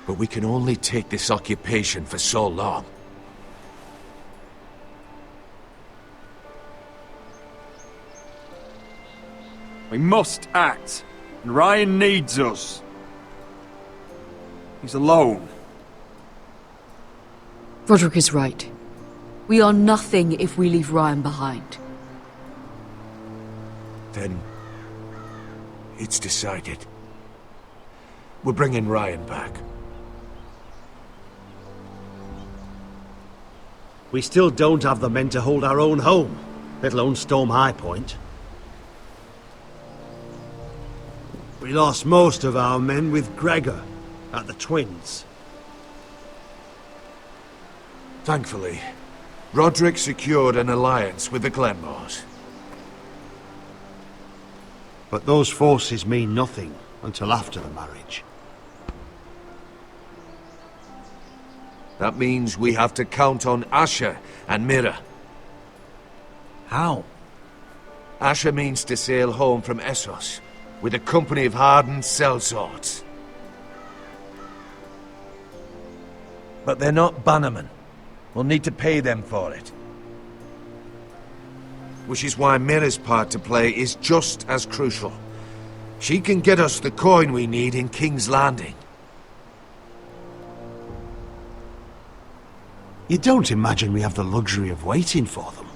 But we can only take this occupation for so long. We must act, and Ryan needs us. He's alone. Roderick is right. We are nothing if we leave Ryan behind. Then it's decided. We're bringing Ryan back. We still don't have the men to hold our own home, let alone storm High Point. We lost most of our men with Gregor at the Twins. Thankfully, Roderick secured an alliance with the Glenmores. But those forces mean nothing until after the marriage. That means we have to count on Asher and Mira. How? Asher means to sail home from Essos with a company of hardened sellswords. But they're not bannermen. We'll need to pay them for it. Which is why Mira's part to play is just as crucial. She can get us the coin we need in King's Landing. You don't imagine we have the luxury of waiting for them?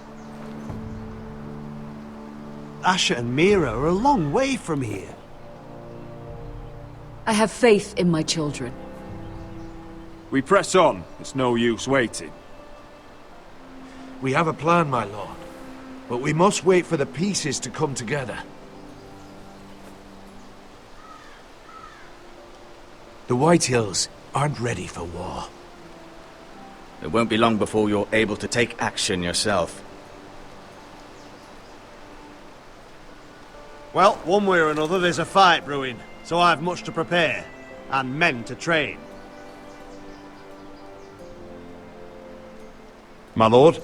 Asher and Mira are a long way from here. I have faith in my children. We press on. It's no use waiting. We have a plan, my lord. But we must wait for the pieces to come together. The Whitehills aren't ready for war. It won't be long before you're able to take action yourself. Well, one way or another there's a fight brewing, so I've much to prepare, and men to train. My lord?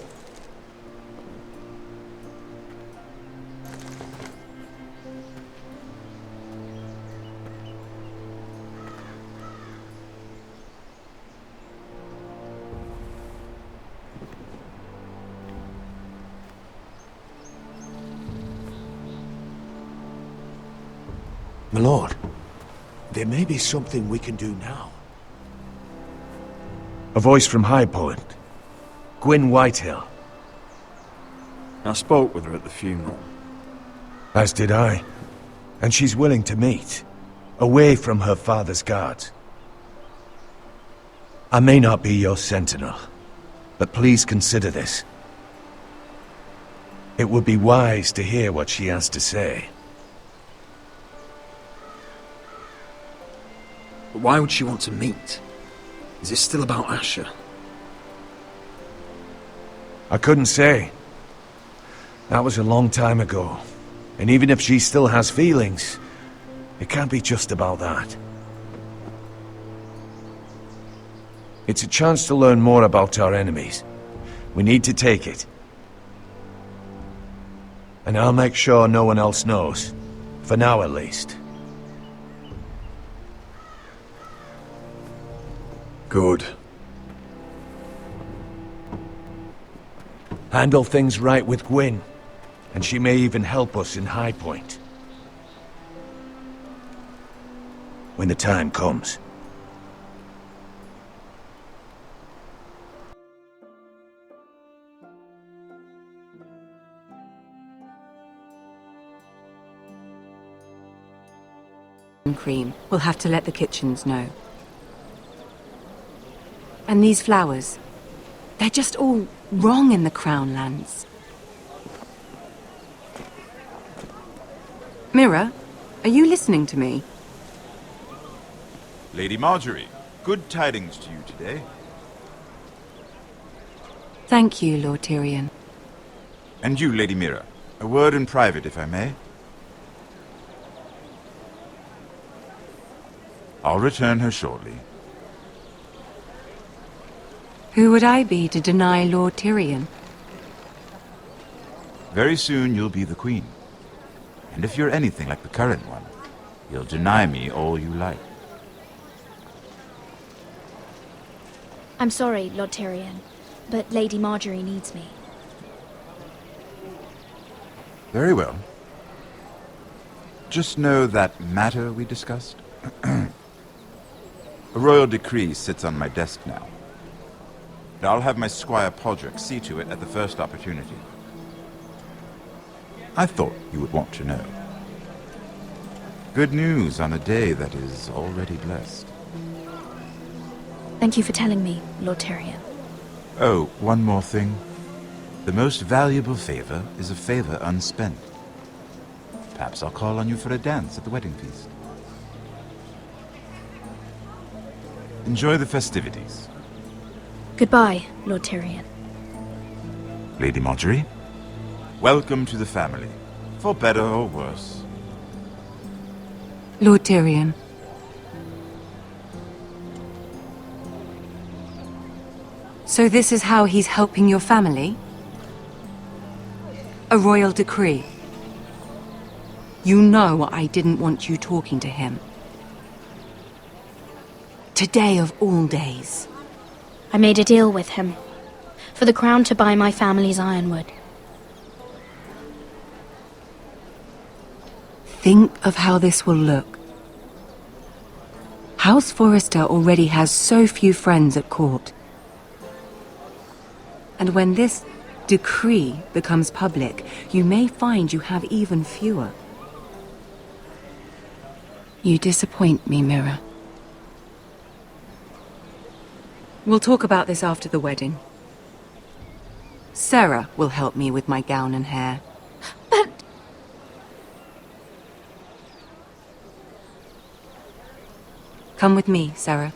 My lord, there may be something we can do now. A voice from High Point. Gwyn Whitehill. I spoke with her at the funeral. As did I. And she's willing to meet. Away from her father's guards. I may not be your sentinel, but please consider this. It would be wise to hear what she has to say. But why would she want to meet? Is it still about Asher? I couldn't say. That was a long time ago. And even if she still has feelings, it can't be just about that. It's a chance to learn more about our enemies. We need to take it. And I'll make sure no one else knows. For now, at least. Good. Handle things right with Gwyn, and she may even help us in High Point. When the time comes. cream. We'll have to let the kitchens know. And these flowers, they're just all wrong in the Crown lands. Mira, are you listening to me? Lady Marjorie, good tidings to you today. Thank you, Lord Tyrion. And you, Lady Mira. A word in private, if I may. I'll return her shortly. Who would I be to deny Lord Tyrion? Very soon you'll be the queen. And if you're anything like the current one, you'll deny me all you like. I'm sorry, Lord Tyrion, but Lady Marjorie needs me. Very well. Just know that matter we discussed? A royal decree sits on my desk now. And I'll have my squire Podrick see to it at the first opportunity. I thought you would want to know. Good news on a day that is already blessed. Thank you for telling me, Lord Tyrion. Oh, one more thing. The most valuable favor is a favor unspent. Perhaps I'll call on you for a dance at the wedding feast. Enjoy the festivities. Goodbye, Lord Tyrion. Lady Marjorie, welcome to the family, for better or worse. Lord Tyrion. So this is how he's helping your family? A royal decree. You know I didn't want you talking to him. Today of all days. I made a deal with him. For the crown to buy my family's ironwood. Think of how this will look. House Forrester already has so few friends at court. And when this decree becomes public, you may find you have even fewer. You disappoint me, Mira. We'll talk about this after the wedding. Sarah will help me with my gown and hair. But... Come with me, Sarah.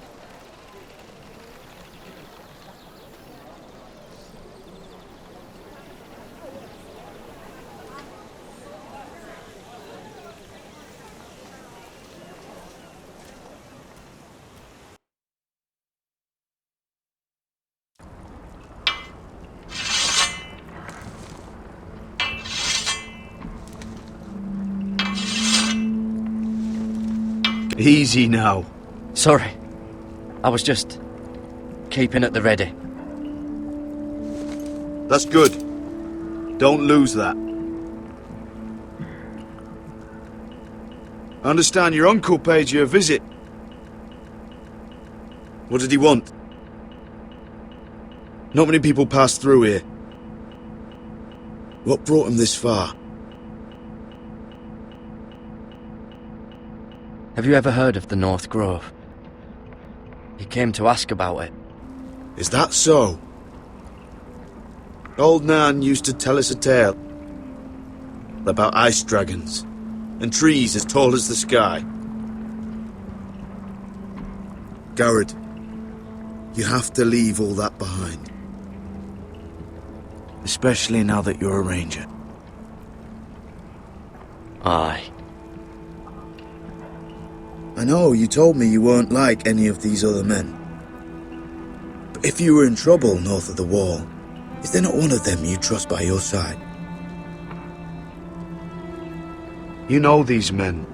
Easy now. Sorry. I was just keeping at the ready. That's good. Don't lose that. I understand your uncle paid you a visit. What did he want? Not many people pass through here. What brought him this far? Have you ever heard of the North Grove? He came to ask about it. Is that so? Old Nan used to tell us a tale about ice dragons and trees as tall as the sky. Garrett, you have to leave all that behind. Especially now that you're a ranger. Aye. I know, you told me you weren't like any of these other men. But if you were in trouble north of the wall, is there not one of them you trust by your side? You know these men.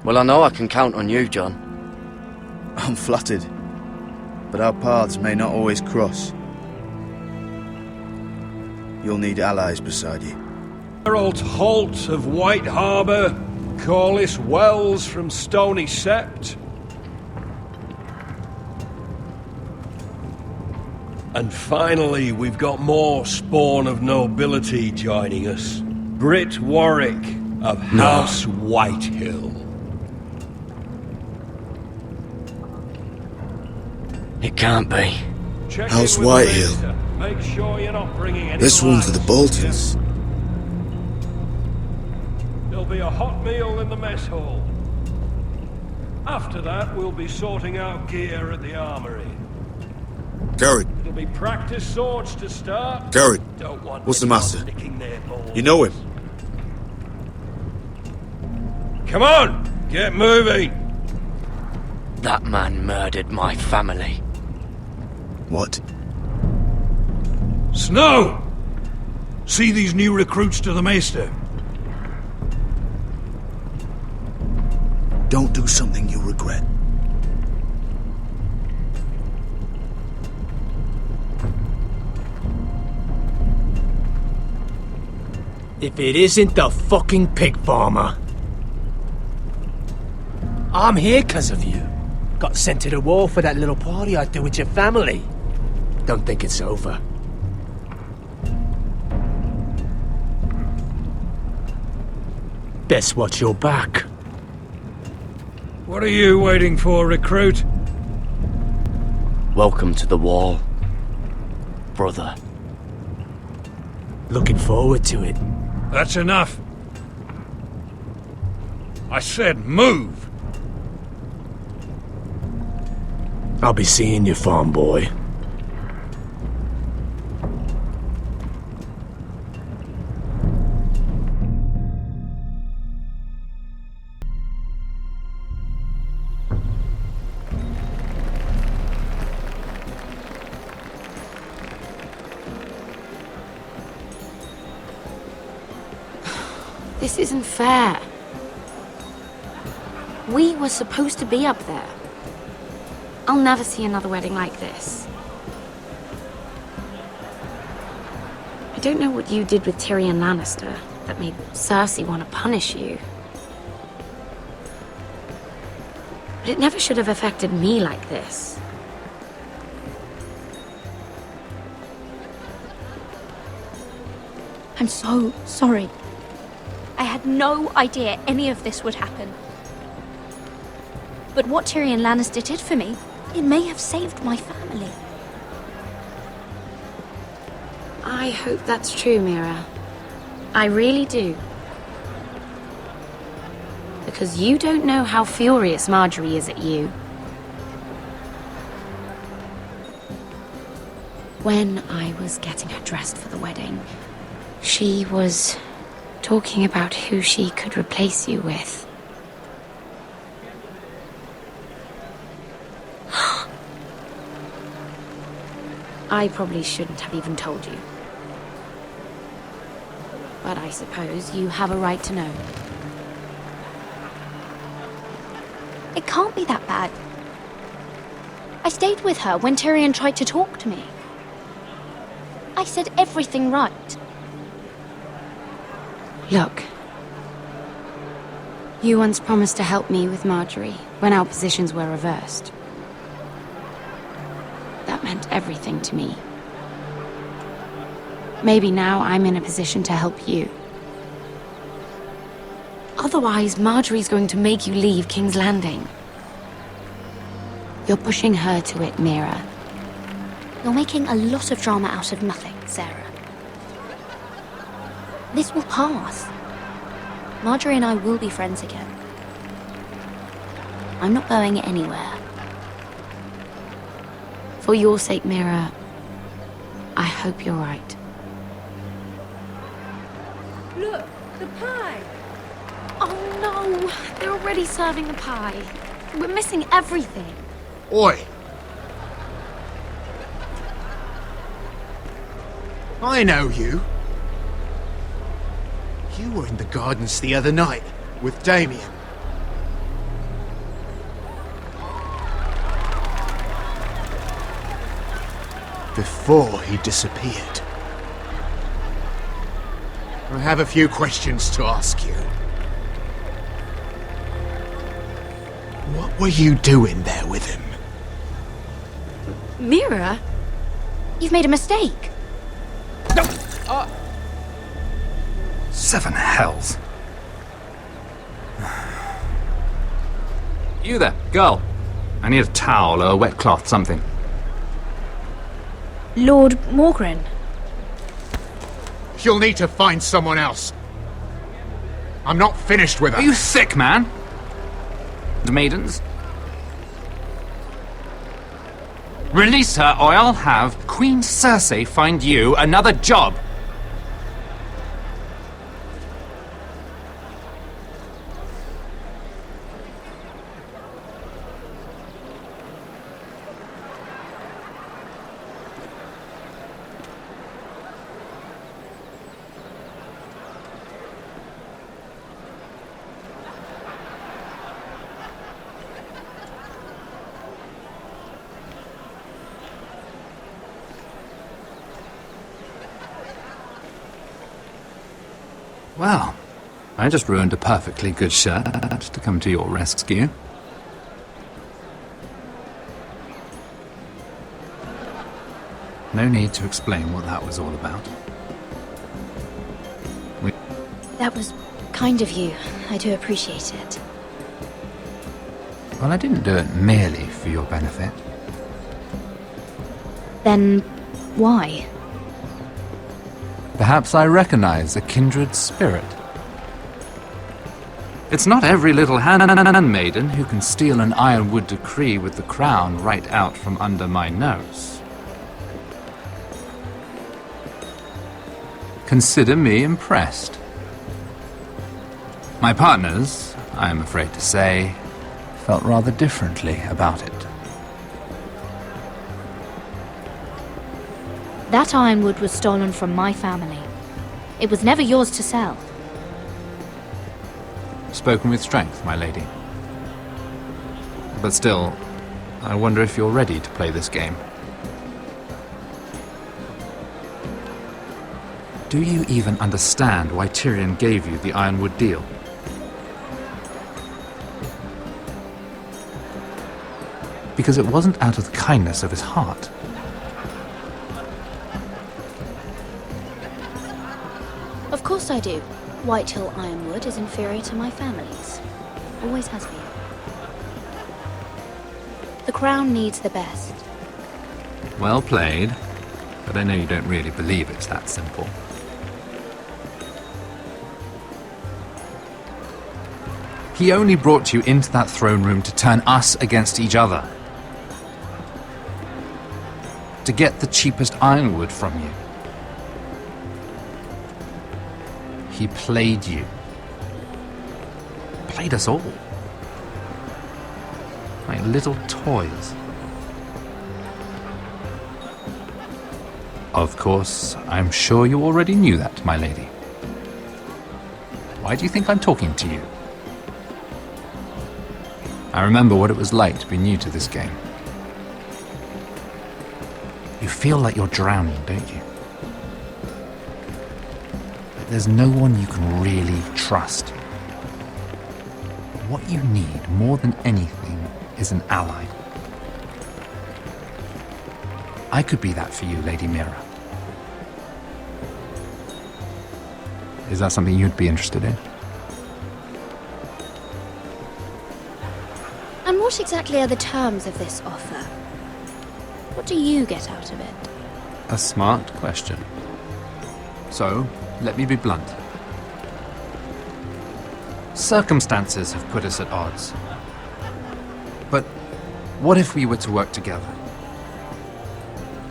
Well, I know I can count on you, John. I'm flattered, but our paths may not always cross. You'll need allies beside you. Geralt Holt of White Harbour, Corliss Wells from Stony Sept. And finally, we've got more spawn of nobility joining us. Britt Warwick, of House Whitehill. It can't be. Check House in with the Whitehill. maester. Make sure you're not bringing any This one to the lies. Boltons. There'll be a hot meal in the mess hall. After that, we'll be sorting out gear at the armory. Garrett, It'll be practice swords to start. Garrett, Don't want what's the anyone matter? licking their balls. You know him? Come on, get moving. That man murdered my family. What? Snow! See these new recruits to the Maester. Don't do something you'll regret. If it isn't the fucking pig farmer. I'm here 'cause of you. Got sent to the war for that little party I threw with your family. Don't think it's over. Best watch your back. What are you waiting for, recruit? Welcome to the wall, brother. Looking forward to it. That's enough. I said move. I'll be seeing you, farm boy. This isn't fair. We were supposed to be up there. I'll never see another wedding like this. I don't know what you did with Tyrion Lannister that made Cersei want to punish you. But it never should have affected me like this. I'm so sorry. I had no idea any of this would happen. But what Tyrion Lannister did for me, it may have saved my family. I hope that's true, Mira. I really do. Because you don't know how furious Marjorie is at you. When I was getting her dressed for the wedding, she was talking about who she could replace you with. I probably shouldn't have even told you. But I suppose you have a right to know. It can't be that bad. I stayed with her when Tyrion tried to talk to me. I said everything right. Look. You once promised to help me with Marjorie when our positions were reversed. That meant everything to me. Maybe now I'm in a position to help you. Otherwise, Marjorie's going to make you leave King's Landing. You're pushing her to it, Mira. You're making a lot of drama out of nothing, Sarah. This will pass. Marjorie and I will be friends again. I'm not going anywhere. For your sake, Mira, I hope you're right. Look, the pie! Oh no! They're already serving the pie. We're missing everything. Oi! I know you. You were in the gardens the other night with Damien. Before he disappeared. I have a few questions to ask you. What were you doing there with him? Mira? You've made a mistake. Seven hells. You there, girl. I need a towel or a wet cloth, something. Lord Morgren. You'll need to find someone else. I'm not finished with her. Are you sick, man? The maidens? Release her, or I'll have Queen Cersei find you another job. Well, I just ruined a perfectly good shirt to come to your rescue. No need to explain what that was all about. That was kind of you. I do appreciate it. Well, I didn't do it merely for your benefit. Then why? Perhaps I recognize a kindred spirit. It's not every little handmaiden who can steal an ironwood decree with the crown right out from under my nose. Consider me impressed. My partners, I am afraid to say, felt rather differently about it. That ironwood was stolen from my family. It was never yours to sell. Spoken with strength, my lady. But still, I wonder if you're ready to play this game. Do you even understand why Tyrion gave you the ironwood deal? Because it wasn't out of the kindness of his heart. Of course I do. Whitehill ironwood is inferior to my family's. Always has been. The crown needs the best. Well played, but I know you don't really believe it's that simple. He only brought you into that throne room to turn us against each other. To get the cheapest ironwood from you. He played you. Played us all. Like little toys. Of course, I'm sure you already knew that, my lady. Why do you think I'm talking to you? I remember what it was like to be new to this game. You feel like you're drowning, don't you? There's no one you can really trust. What you need more than anything is an ally. I could be that for you, Lady Mira. Is that something you'd be interested in? And what exactly are the terms of this offer? What do you get out of it? A smart question. So, let me be blunt. Circumstances have put us at odds. But what if we were to work together?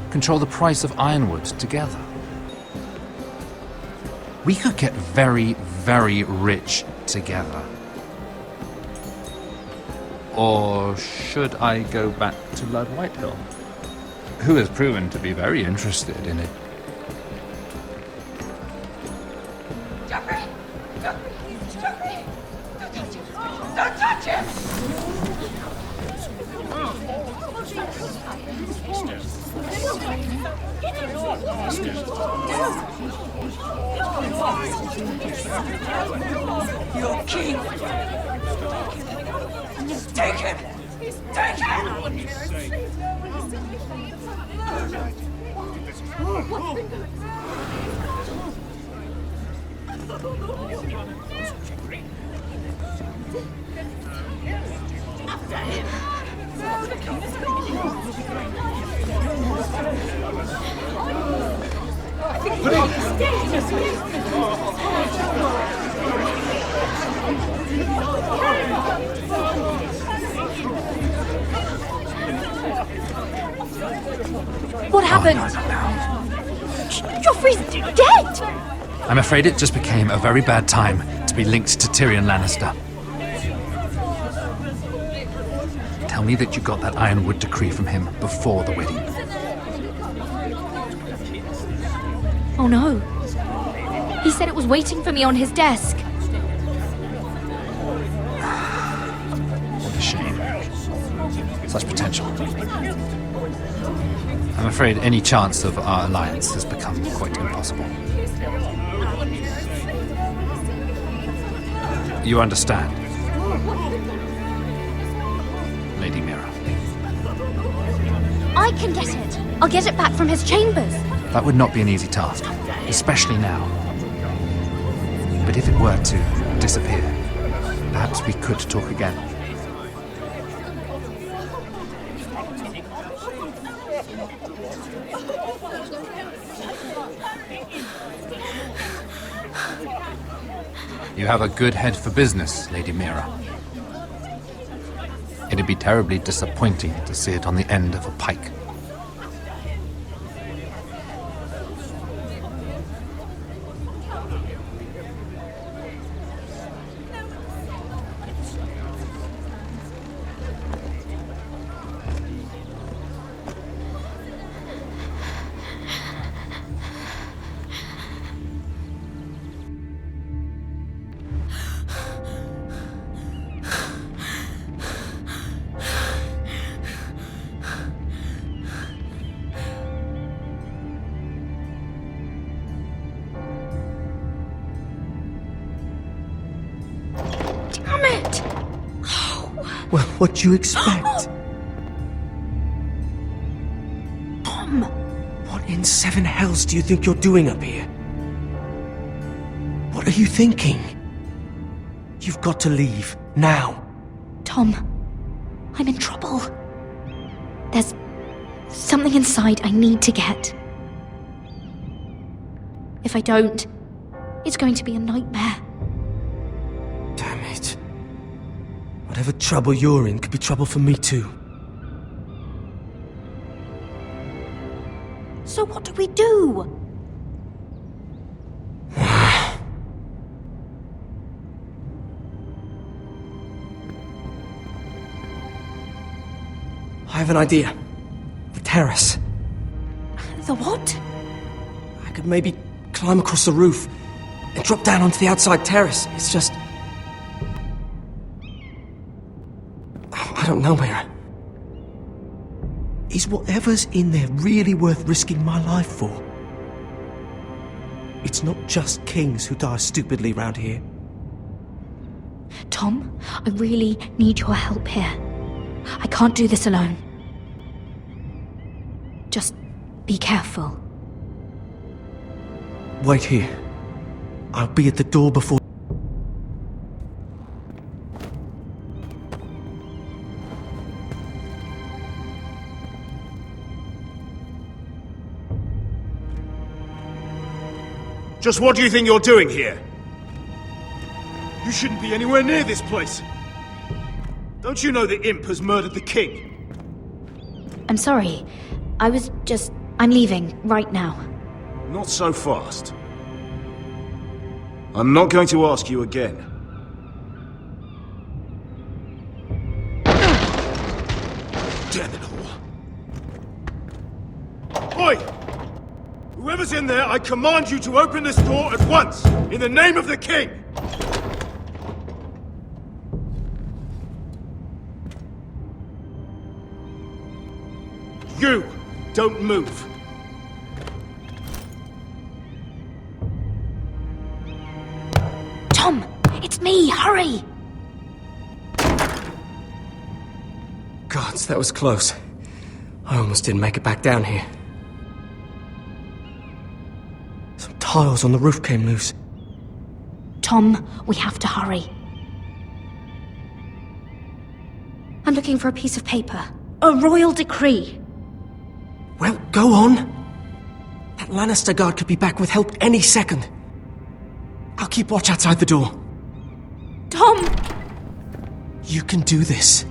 Control the price of ironwood together? We could get very, very rich together. Or should I go back to Lord Whitehill, who has proven to be very interested in it? Joffrey! Joffrey! Don't touch him! Don't touch him! Your king! Take him! Take him! What happened? Joffrey's dead! I'm afraid it just became a very bad time to be linked to Tyrion Lannister. Tell me that you got that Ironwood decree from him before the wedding. Oh no. He said it was waiting for me on his desk. What a shame. Such potential. I'm afraid any chance of our alliance has become quite impossible. You understand, Lady Mira? I can get it. I'll get it back from his chambers. That would not be an easy task, especially now. But if it were to disappear, perhaps we could talk again. You have a good head for business, Lady Mira. It'd be terribly disappointing to see it on the end of a pike. Well, what do you expect? Tom! What in seven hells do you think you're doing up here? What are you thinking? You've got to leave, now. Tom, I'm in trouble. There's something inside I need to get. If I don't, it's going to be a nightmare. Damn it. Whatever trouble you're in could be trouble for me too. So what do we do? I have an idea. The terrace. The what? I could maybe climb across the roof and drop down onto the outside terrace. It's just... I don't know, Mira. Is whatever's in there really worth risking my life for? It's not just kings who die stupidly round here. Tom, I really need your help here. I can't do this alone. Just be careful. Wait here. I'll be at the door before... Just what do you think you're doing here? You shouldn't be anywhere near this place. Don't you know the imp has murdered the king? I'm sorry. I'm leaving right now. Not so fast. I'm not going to ask you again. Damn it all. Oi! Whoever's in there, I command you to open this door at once, in the name of the king! You don't move. Tom, it's me, hurry! Gods, that was close. I almost didn't make it back down here. Some tiles on the roof came loose. Tom, we have to hurry. And looking for a piece of paper. A royal decree. Well, go on. That Lannister guard could be back with help any second. I'll keep watch outside the door. Tom! You can do this.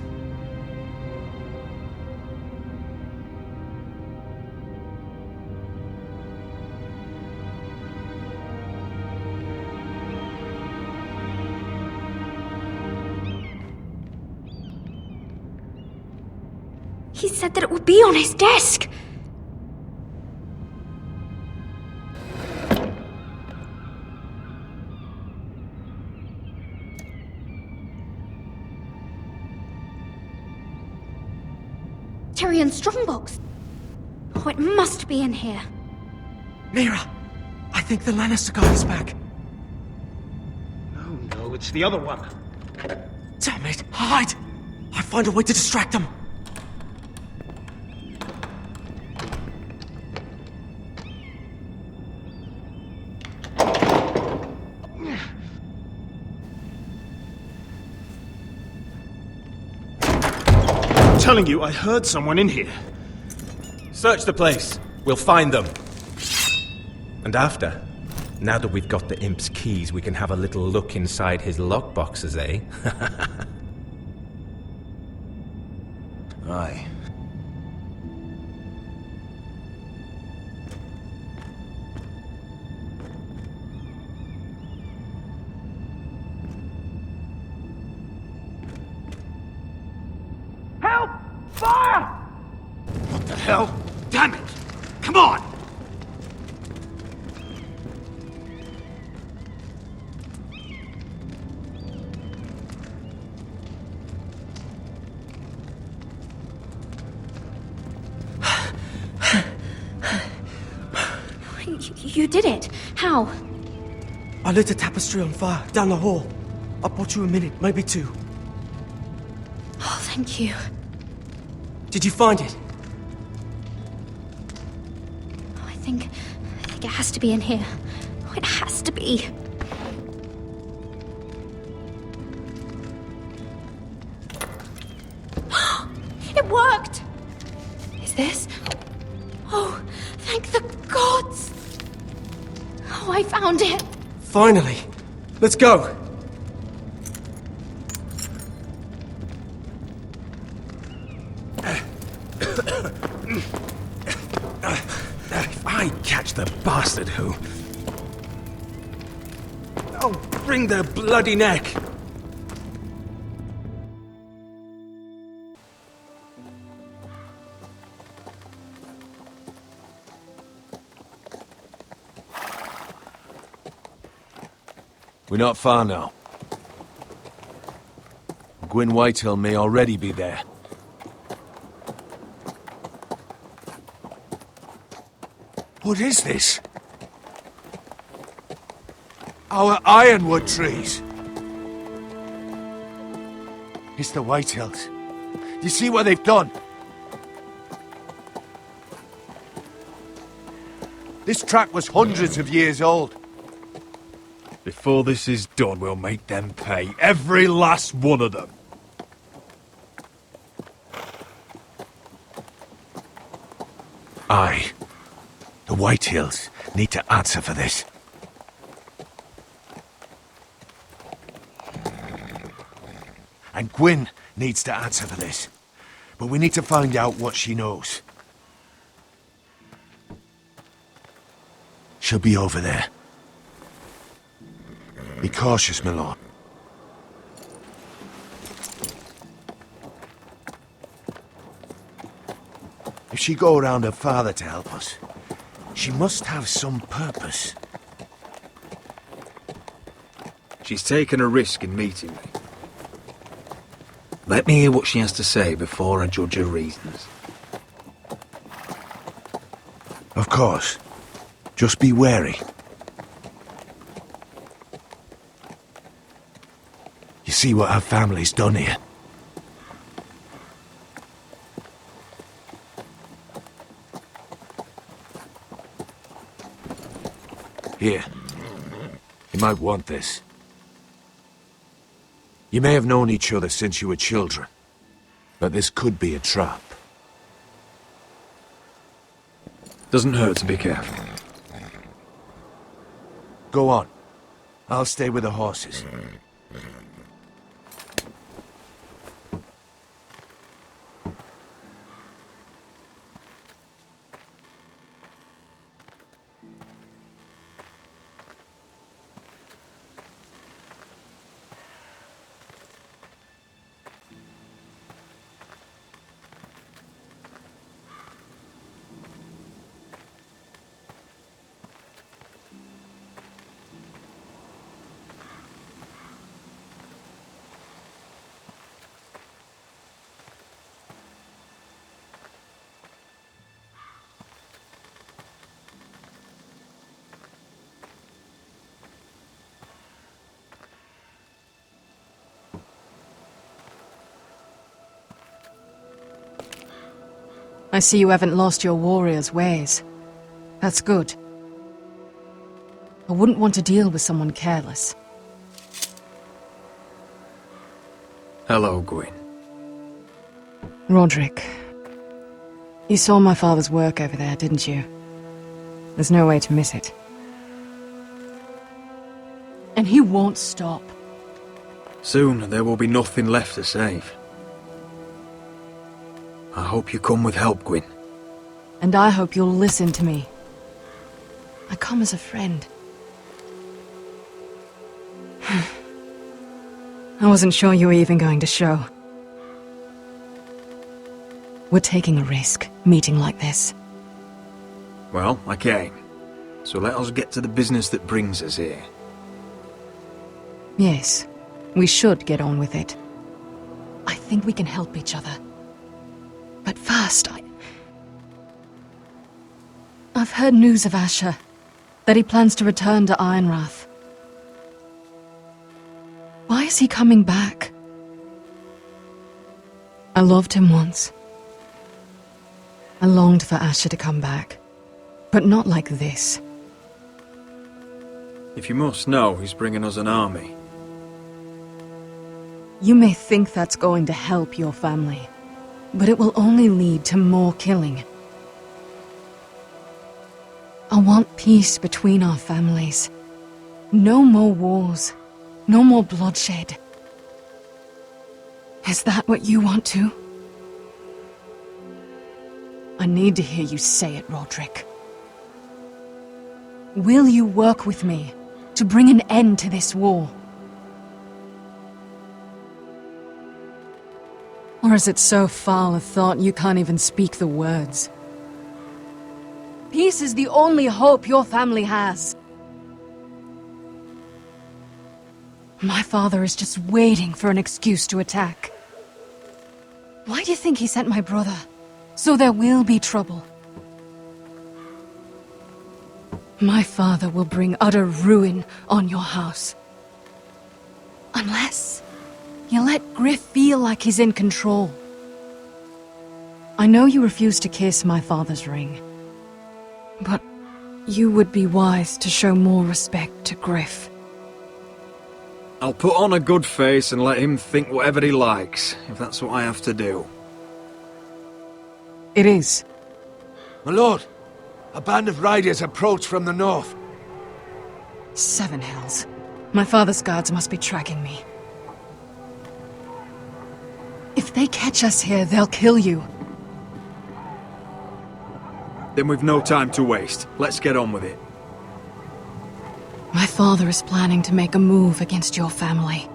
He said that it would be on his desk. Tyrion's strongbox. Oh, it must be in here. Mira, I think the Lannister guard is back. No, it's the other one. Damn it, hide! I'll find a way to distract them. I'm telling you, I heard someone in here. Search the place. We'll find them. And after, now that we've got the imp's keys, we can have a little look inside his lockboxes, eh? Aye. Help! Fire! What the hell? Damn it! Come on! You did it. How? I lit a tapestry on fire down the hall. I bought you a minute, maybe two. Oh, thank you. Did you find it? Oh, I think it has to be in here. Oh, it has to be. It worked! Is this? Oh, thank the gods! Oh, I found it! Finally! Let's go! If I catch the bastard who... I'll wring their bloody neck! We're not far now. Gwyn Whitehill may already be there. What is this? Our ironwood trees! It's the Whitehills. You see what they've done? This track was hundreds of years old. Before this is done, we'll make them pay. Every last one of them. Aye. The Whitehills need to answer for this. And Gwyn needs to answer for this. But we need to find out what she knows. She'll be over there. Be cautious, my lord. If she go around her father to help us, she must have some purpose. She's taken a risk in meeting me. Let me hear what she has to say before I judge her reasons. Of course. Just be wary. You see what her family's done here? Here. You might want this. You may have known each other since you were children. But this could be a trap. Doesn't hurt to be careful. Go on. I'll stay with the horses. I see you haven't lost your warrior's ways. That's good. I wouldn't want to deal with someone careless. Hello, Gwyn. Roderick. You saw my father's work over there, didn't you? There's no way to miss it. And he won't stop. Soon there will be nothing left to save. I hope you come with help, Gwyn. And I hope you'll listen to me. I come as a friend. I wasn't sure you were even going to show. We're taking a risk, meeting like this. Well, I came. So let us get to the business that brings us here. Yes, we should get on with it. I think we can help each other. But first, I've heard news of Asher, that he plans to return to Ironrath. Why is he coming back? I loved him once. I longed for Asher to come back, but not like this. If you must know, he's bringing us an army. You may think that's going to help your family, but it will only lead to more killing. I want peace between our families. No more wars. No more bloodshed. Is that what you want too? I need to hear you say it, Roderick. Will you work with me to bring an end to this war? Or is it so foul a thought you can't even speak the words? Peace is the only hope your family has. My father is just waiting for an excuse to attack. Why do you think he sent my brother? So there will be trouble. My father will bring utter ruin on your house. Unless you let Griff feel like he's in control. I know you refuse to kiss my father's ring, but you would be wise to show more respect to Griff. I'll put on a good face and let him think whatever he likes, if that's what I have to do. It is. My lord, a band of riders approach from the north. 7 hells. My father's guards must be tracking me. If they catch us here, they'll kill you. Then we've no time to waste. Let's get on with it. My father is planning to make a move against your family.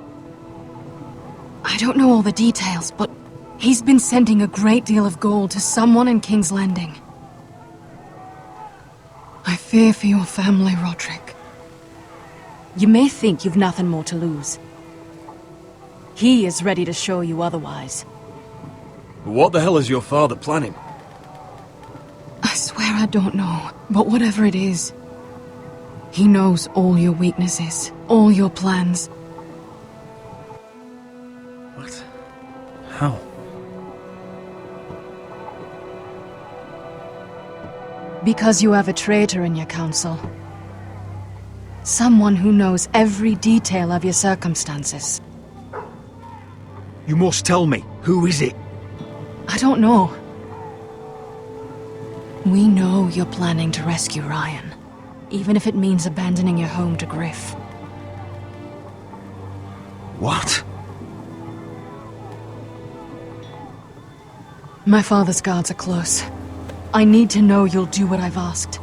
I don't know all the details, but he's been sending a great deal of gold to someone in King's Landing. I fear for your family, Roderick. You may think you've nothing more to lose. He is ready to show you otherwise. What the hell is your father planning? I swear I don't know, but whatever it is, he knows all your weaknesses, all your plans. What? How? Because you have a traitor in your council. Someone who knows every detail of your circumstances. You must tell me. Who is it? I don't know. We know you're planning to rescue Ryan, even if it means abandoning your home to Griff. What? My father's guards are close. I need to know you'll do what I've asked.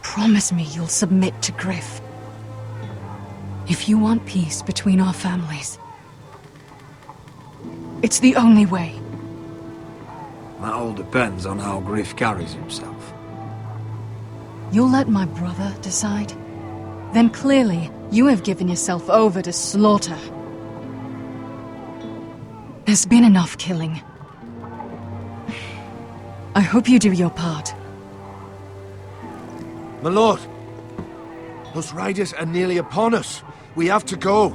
Promise me you'll submit to Griff. If you want peace between our families, it's the only way. That all depends on how Griff carries himself. You'll let my brother decide? Then clearly, you have given yourself over to slaughter. There's been enough killing. I hope you do your part. My lord! Those riders are nearly upon us. We have to go.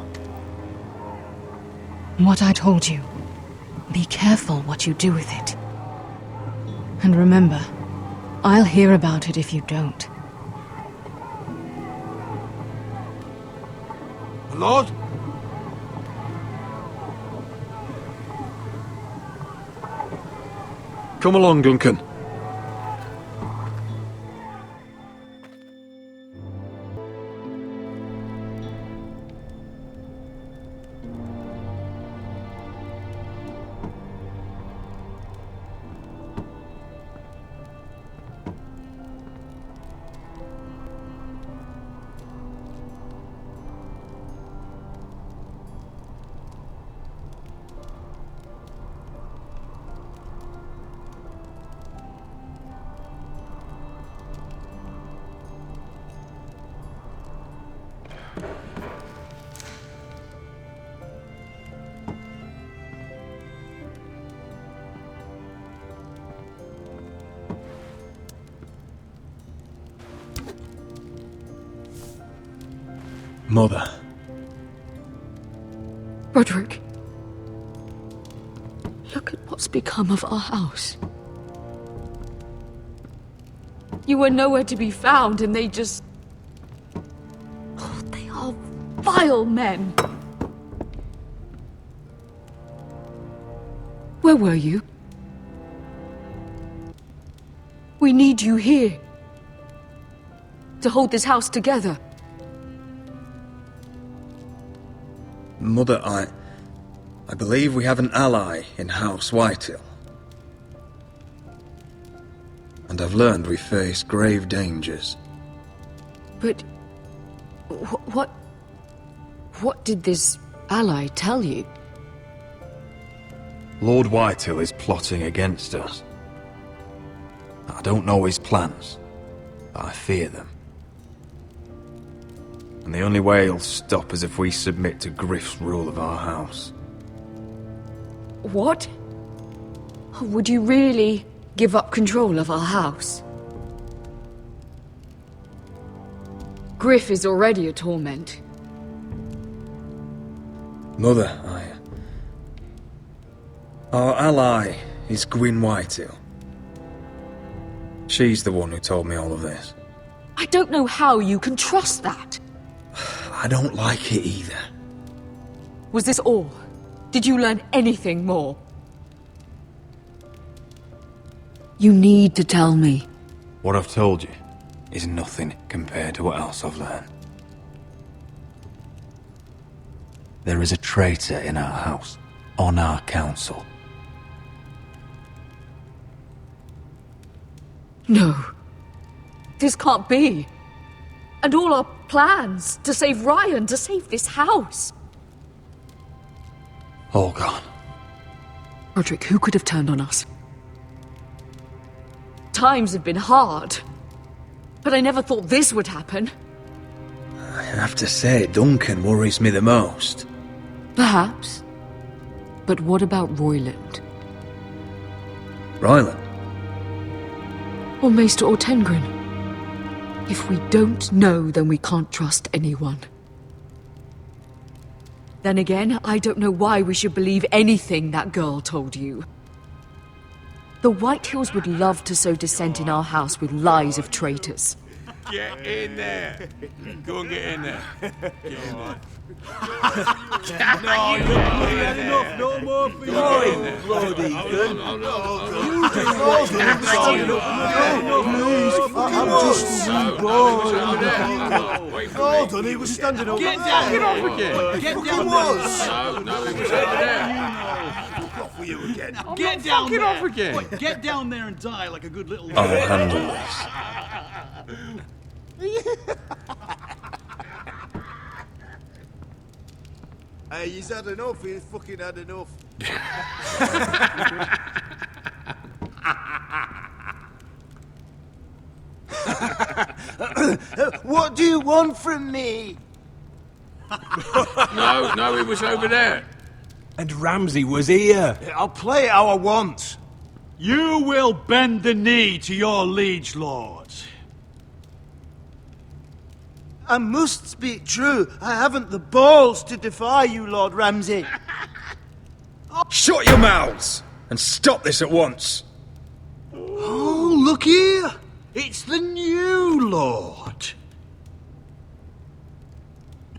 What I told you. Be careful what you do with it. And remember, I'll hear about it if you don't. My lord? Come along, Duncan. Mother. Roderick. Look at what's become of our house. You were nowhere to be found, and they just... Oh, they are vile men. Where were you? We need you here. To hold this house together. Mother, I believe we have an ally in House Whitehill. And I've learned we face grave dangers. But... What did this ally tell you? Lord Whitehill is plotting against us. I don't know his plans, but I fear them. And the only way he'll stop is if we submit to Griff's rule of our house. What? Would you really give up control of our house? Griff is already a torment. Mother, our ally is Gwyn Whitehill. She's the one who told me all of this. I don't know how you can trust that. I don't like it either. Was this all? Did you learn anything more? You need to tell me. What I've told you is nothing compared to what else I've learned. There is a traitor in our house, on our council. No. This can't be. And all our plans to save Ryan, to save this house. All gone. Roderick, who could have turned on us? Times have been hard. But I never thought this would happen. I have to say, Duncan worries me the most. Perhaps. But what about Royland? Royland? Or Maester or Tengrin? If we don't know, then we can't trust anyone. Then again, I don't know why we should believe anything that girl told you. The Whitehills would love to sow dissent in our house with lies of traitors. Get in there. Go and get in there. Get in there. No, you've had enough. No more for you. Lord Ethan. I'm just a wee boy. Hold on, he was standing over there. Get off again. Get He down was. No, he was over there. Off with you again. Get down there. Off again. Wait, get down there and die like a good little... I'll handle this. Hey, he's had enough. He's fucking had enough. What do you want from me? No, he was over there. And Ramsay was here. I'll play how I want. You will bend the knee to your liege lord. I must speak true. I haven't the balls to defy you, Lord Ramsay. Shut your mouths and stop this at once. Oh, look here. It's the new lord.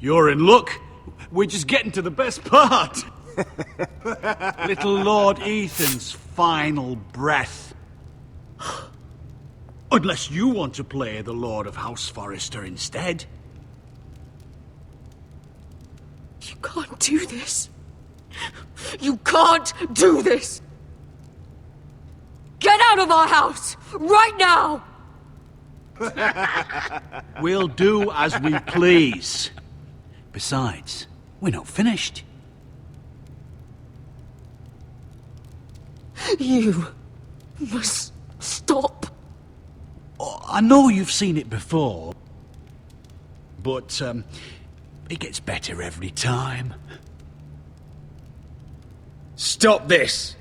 You're in luck. We're just getting to the best part. Little Lord Ethan's final breath. Unless you want to play the Lord of House Forrester instead. You can't do this. You can't do this. Get out of our house, right now! We'll do as we please. Besides, we're not finished. You must stop. Oh, I know you've seen it before, but it gets better every time. Stop this,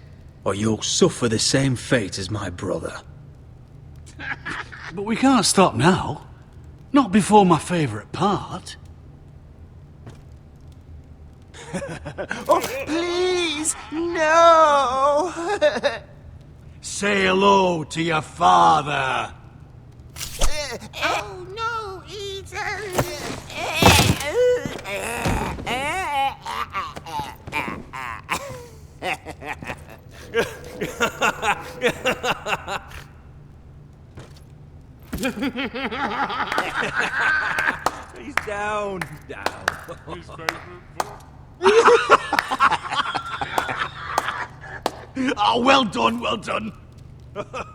or you'll suffer the same fate as my brother. But we can't stop now. Not before my favourite part. Oh, please, no! Say hello to your father. Oh no, Ethan! He's down. His favourite book. Oh, well done, well done.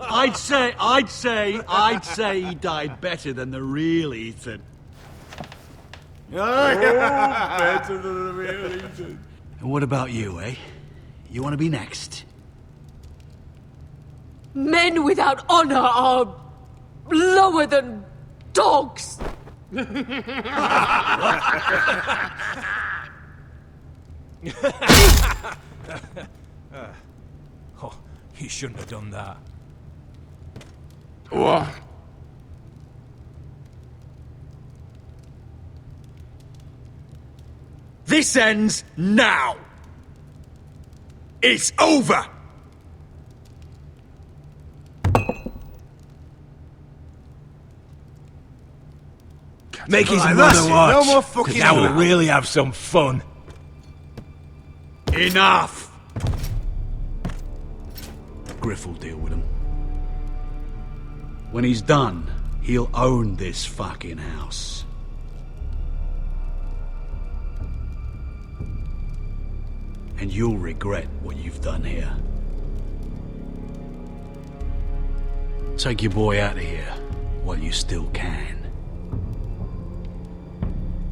I'd say he died better than the real Ethan. Better than the real Ethan. And what about you, eh? You want to be next? Men without honor are lower than dogs. Oh, you shouldn't have done that. What? This ends now. It's over. Make his Right, mother that's it. watch. No more 'cause fucking now we'll around. really have some fun. Enough! Griff will deal with him. When he's done, he'll own this fucking house. And you'll regret what you've done here. Take your boy out of here while you still can.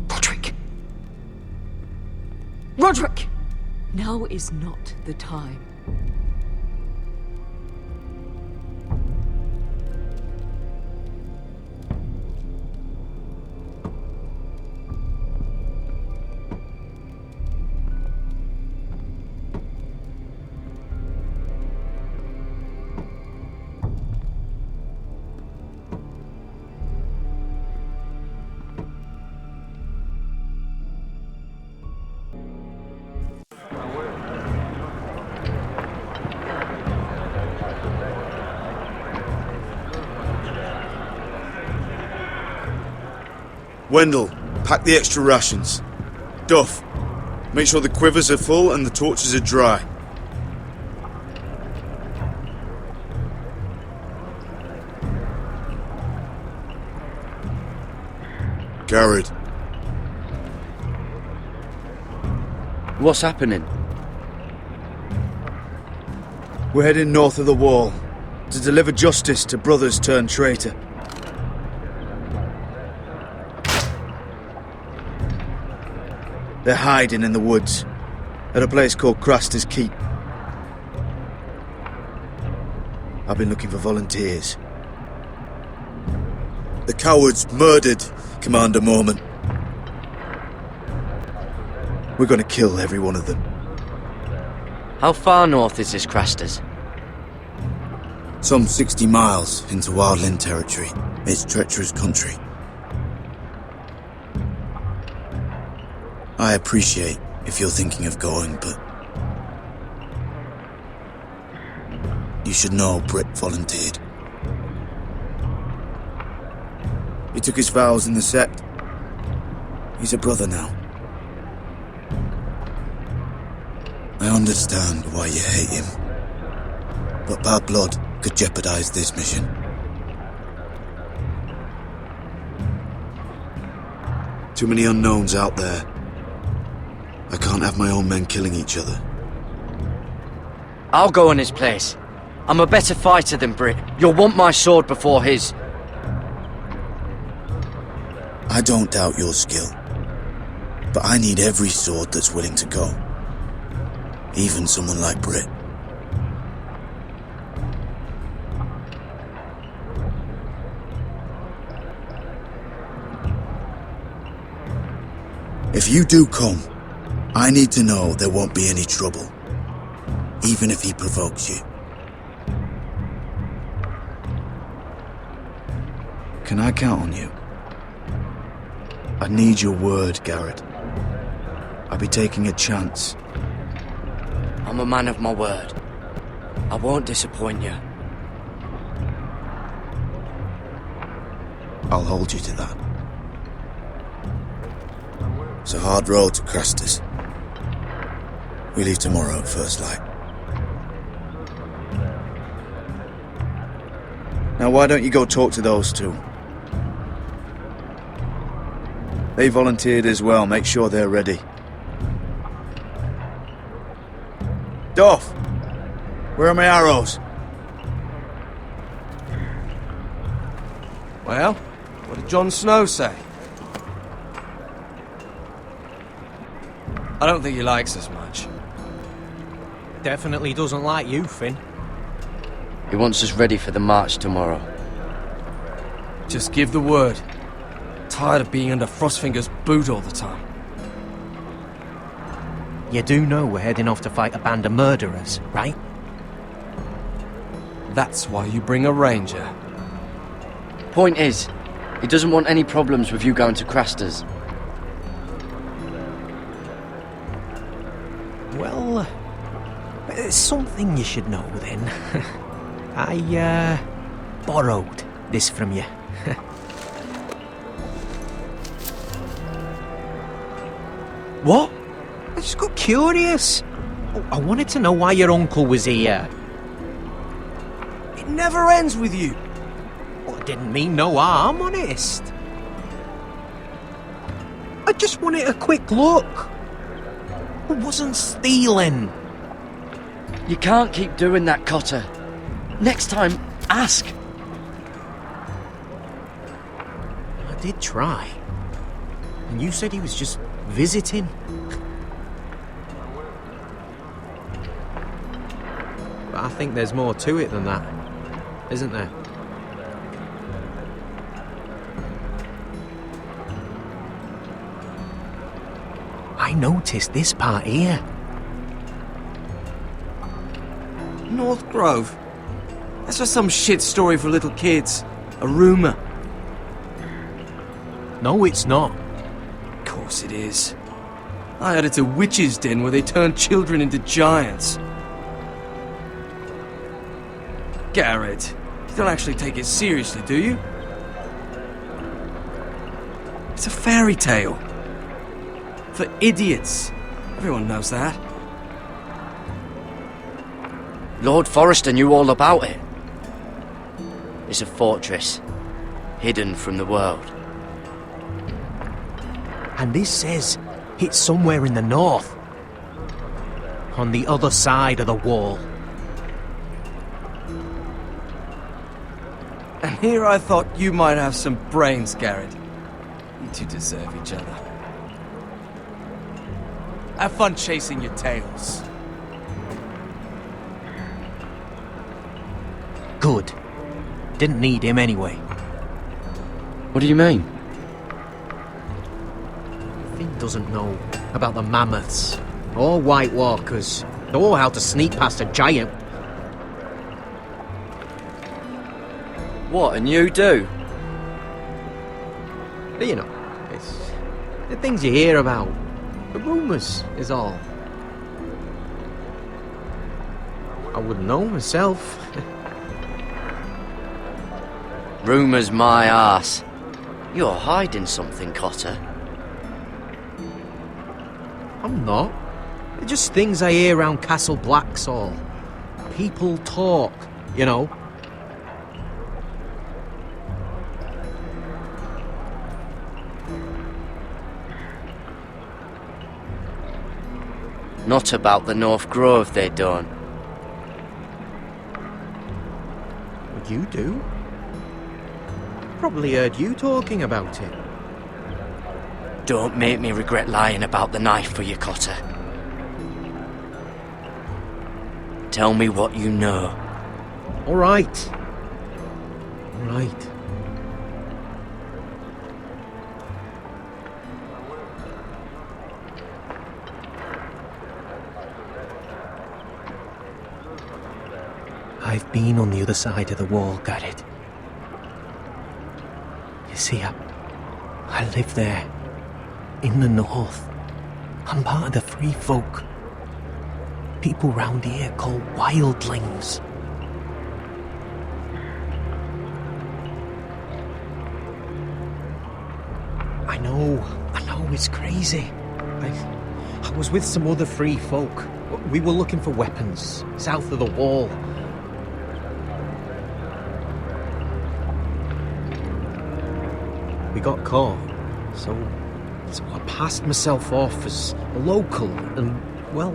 Roderick! Roderick! Now is not the time. Wendell, pack the extra rations. Duff, make sure the quivers are full and the torches are dry. Garrett. What's happening? We're heading north of the wall to deliver justice to brothers turned traitor. They're hiding in the woods at a place called Craster's Keep. I've been looking for volunteers. The cowards murdered Commander Mormon. We're gonna kill every one of them. How far north is this Craster's? Some 60 miles into wildland territory. It's treacherous country. I appreciate if you're thinking of going, but you should know Britt volunteered. He took his vows in the sect. He's a brother now. I understand why you hate him, but bad blood could jeopardize this mission. Too many unknowns out there. I can't have my own men killing each other. I'll go in his place. I'm a better fighter than Britt. You'll want my sword before his. I don't doubt your skill, but I need every sword that's willing to go. Even someone like Britt. If you do come, I need to know there won't be any trouble, even if he provokes you. Can I count on you? I need your word, Garrett. I'll be taking a chance. I'm a man of my word. I won't disappoint you. I'll hold you to that. It's a hard road to Craster's. We leave tomorrow at first light. Now why don't you go talk to those two? They volunteered as well. Make sure they're ready. Duff! Where are my arrows? Well, what did Jon Snow say? I don't think he likes us much. Definitely doesn't like you, Finn. He wants us ready for the march tomorrow. Just give the word. Tired of being under Frostfinger's boot all the time. You do know we're heading off to fight a band of murderers, right? That's why you bring a ranger. Point is, he doesn't want any problems with you going to Craster's. Well, there's something you should know then. I, borrowed this from you. What? I just got curious. I wanted to know why your uncle was here. It never ends with you. Well, it didn't mean no harm, honest. I just wanted a quick look. I wasn't stealing. You can't keep doing that, Cotter. Next time, ask. I did try. And you said he was just visiting. But I think there's more to it than that, isn't there? I noticed this part here. North Grove? That's just some shit story for little kids. A rumour. No, it's not. Of course it is. I heard it's a witch's den where they turn children into giants. Garrett, you don't actually take it seriously, do you? It's a fairy tale. For idiots. Everyone knows that. Lord Forrester knew all about it. It's a fortress, hidden from the world. And this says it's somewhere in the north. On the other side of the wall. And here I thought you might have some brains, Garrett. You two deserve each other. Have fun chasing your tails. Good. Didn't need him anyway. What do you mean? Finn doesn't know about the mammoths, or White Walkers, or how to sneak past a giant. What, and you do? But you know, it's the things you hear about. The rumours is all. I wouldn't know myself. Rumours my arse. You're hiding something, Cotter. I'm not. They're just things I hear around Castle Blacksall. People talk, you know. Not about the North Grove they done. You do? Probably heard you talking about it. Don't make me regret lying about the knife for you, Cotter. Tell me what you know. All right. All right. I've been on the other side of the wall, Garrett. You see, I live there, in the north. I'm part of the free folk. People round here call wildlings. I know it's crazy. I was with some other free folk. We were looking for weapons, south of the wall. We got caught, so I passed myself off as a local, and, well,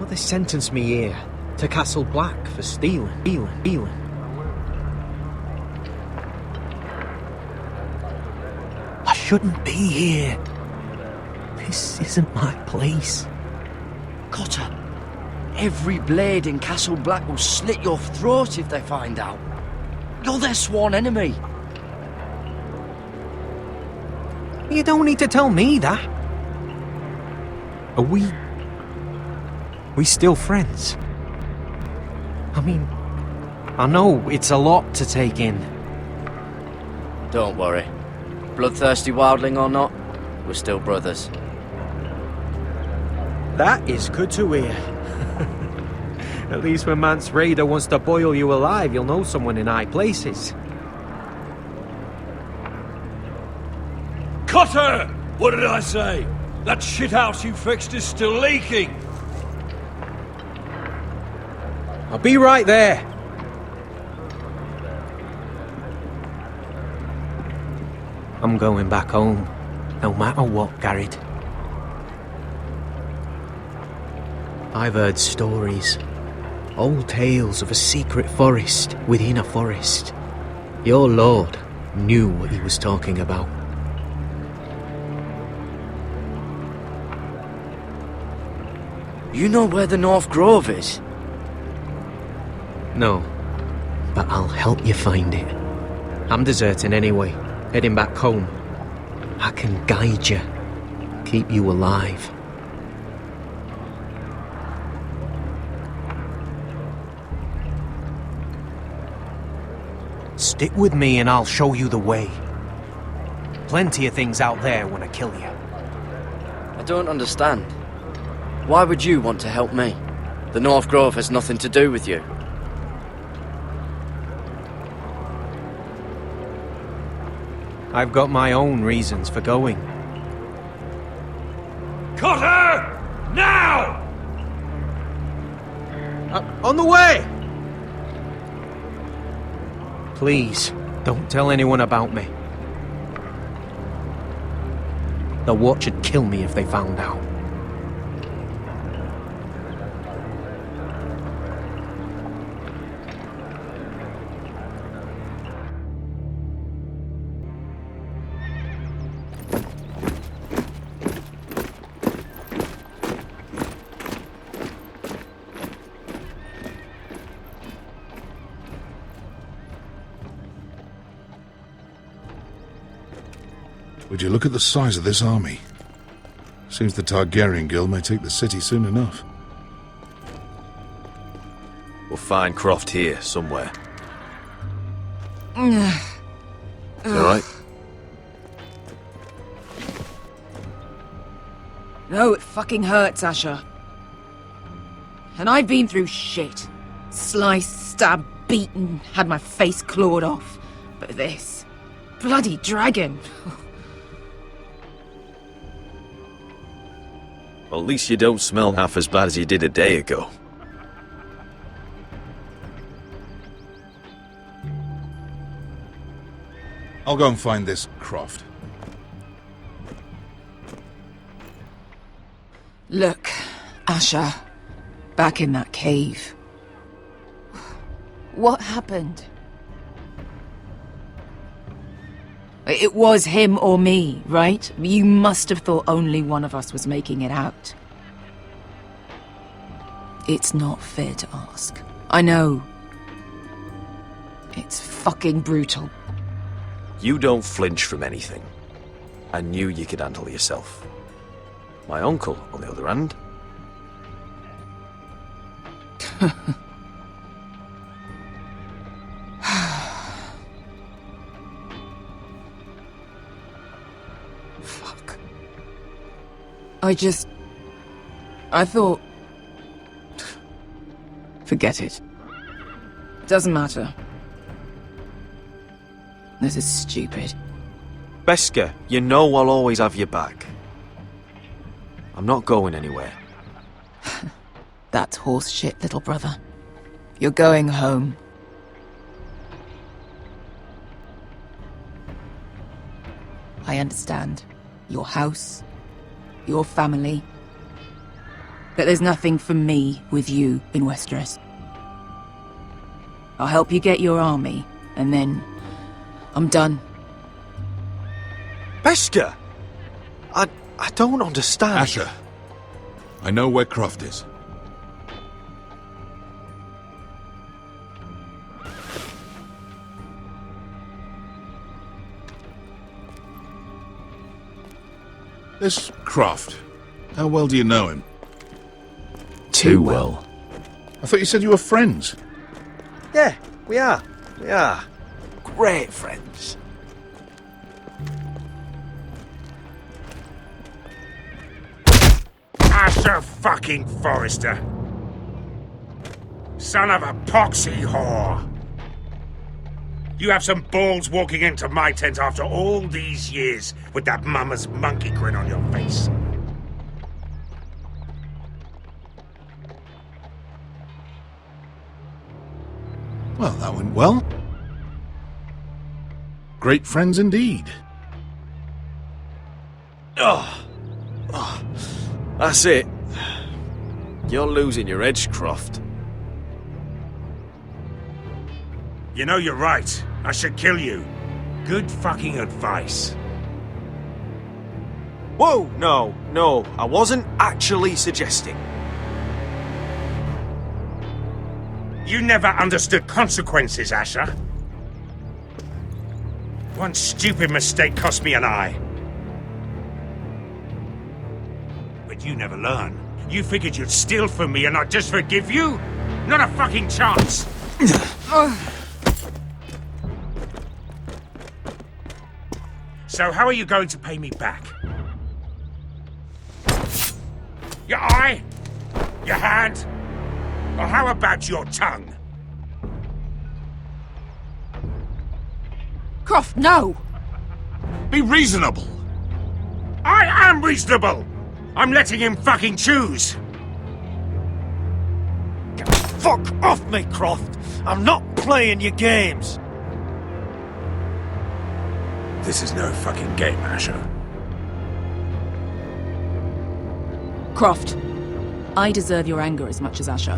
they sentenced me here, to Castle Black, for stealing. I shouldn't be here. This isn't my place. Cotter, every blade in Castle Black will slit your throat if they find out. You're their sworn enemy. You don't need to tell me that. Are we still friends? I mean, I know it's a lot to take in. Don't worry. Bloodthirsty wildling or not, we're still brothers. That is good to hear. At least when Mance Raider wants to boil you alive, you'll know someone in high places. Cotter! What did I say? That shithouse you fixed is still leaking! I'll be right there. I'm going back home, no matter what, Garrett. I've heard stories, old tales of a secret forest within a forest. Your lord knew what he was talking about. You know where the North Grove is? No, but I'll help you find it. I'm deserting anyway, heading back home. I can guide you, keep you alive. Stick with me and I'll show you the way. Plenty of things out there when I kill you. I don't understand. Why would you want to help me? The North Grove has nothing to do with you. I've got my own reasons for going. Cotter! Now! On the way! Please, don't tell anyone about me. The Watch would kill me if they found out. Would you look at the size of this army? Seems the Targaryen Guild may take the city soon enough. We'll find Croft here, somewhere. Ugh. You alright? No, it fucking hurts, Asher. And I've been through shit. Sliced, stabbed, beaten, had my face clawed off. But this... bloody dragon... Well, at least you don't smell half as bad as you did a day ago. I'll go and find this Croft. Look, Asher, back in that cave. What happened? It was him or me, right? You must have thought only one of us was making it out. It's not fair to ask. I know. It's fucking brutal. You don't flinch from anything. I knew you could handle yourself. My uncle, on the other hand... Fuck. I thought... Forget it. Doesn't matter. This is stupid. Beskha, you know I'll always have your back. I'm not going anywhere. That's horse shit, little brother. You're going home. I understand. Your house, your family. But there's nothing for me with you in Westeros. I'll help you get your army, and then I'm done. Beskha! I don't understand. Asher, I know where Croft is. This Croft, how well do you know him? Too well. I thought you said you were friends. Yeah, we are. We are. Great friends. Asher fucking Forrester. Son of a poxy whore. You have some balls walking into my tent after all these years with that mama's monkey grin on your face. Well, that went well. Great friends indeed. Oh, that's it. You're losing your edge, Croft. You know you're right. I should kill you. Good fucking advice. Whoa, no, I wasn't actually suggesting. You never understood consequences, Asher. One stupid mistake cost me an eye. But you never learn. You figured you'd steal from me and I'd just forgive you? Not a fucking chance! So how are you going to pay me back? Your eye? Your hand? Or how about your tongue? Croft, no! Be reasonable! I am reasonable! I'm letting him fucking choose! Fuck off me, Croft! I'm not playing your games! This is no fucking game, Asher. Croft, I deserve your anger as much as Asher.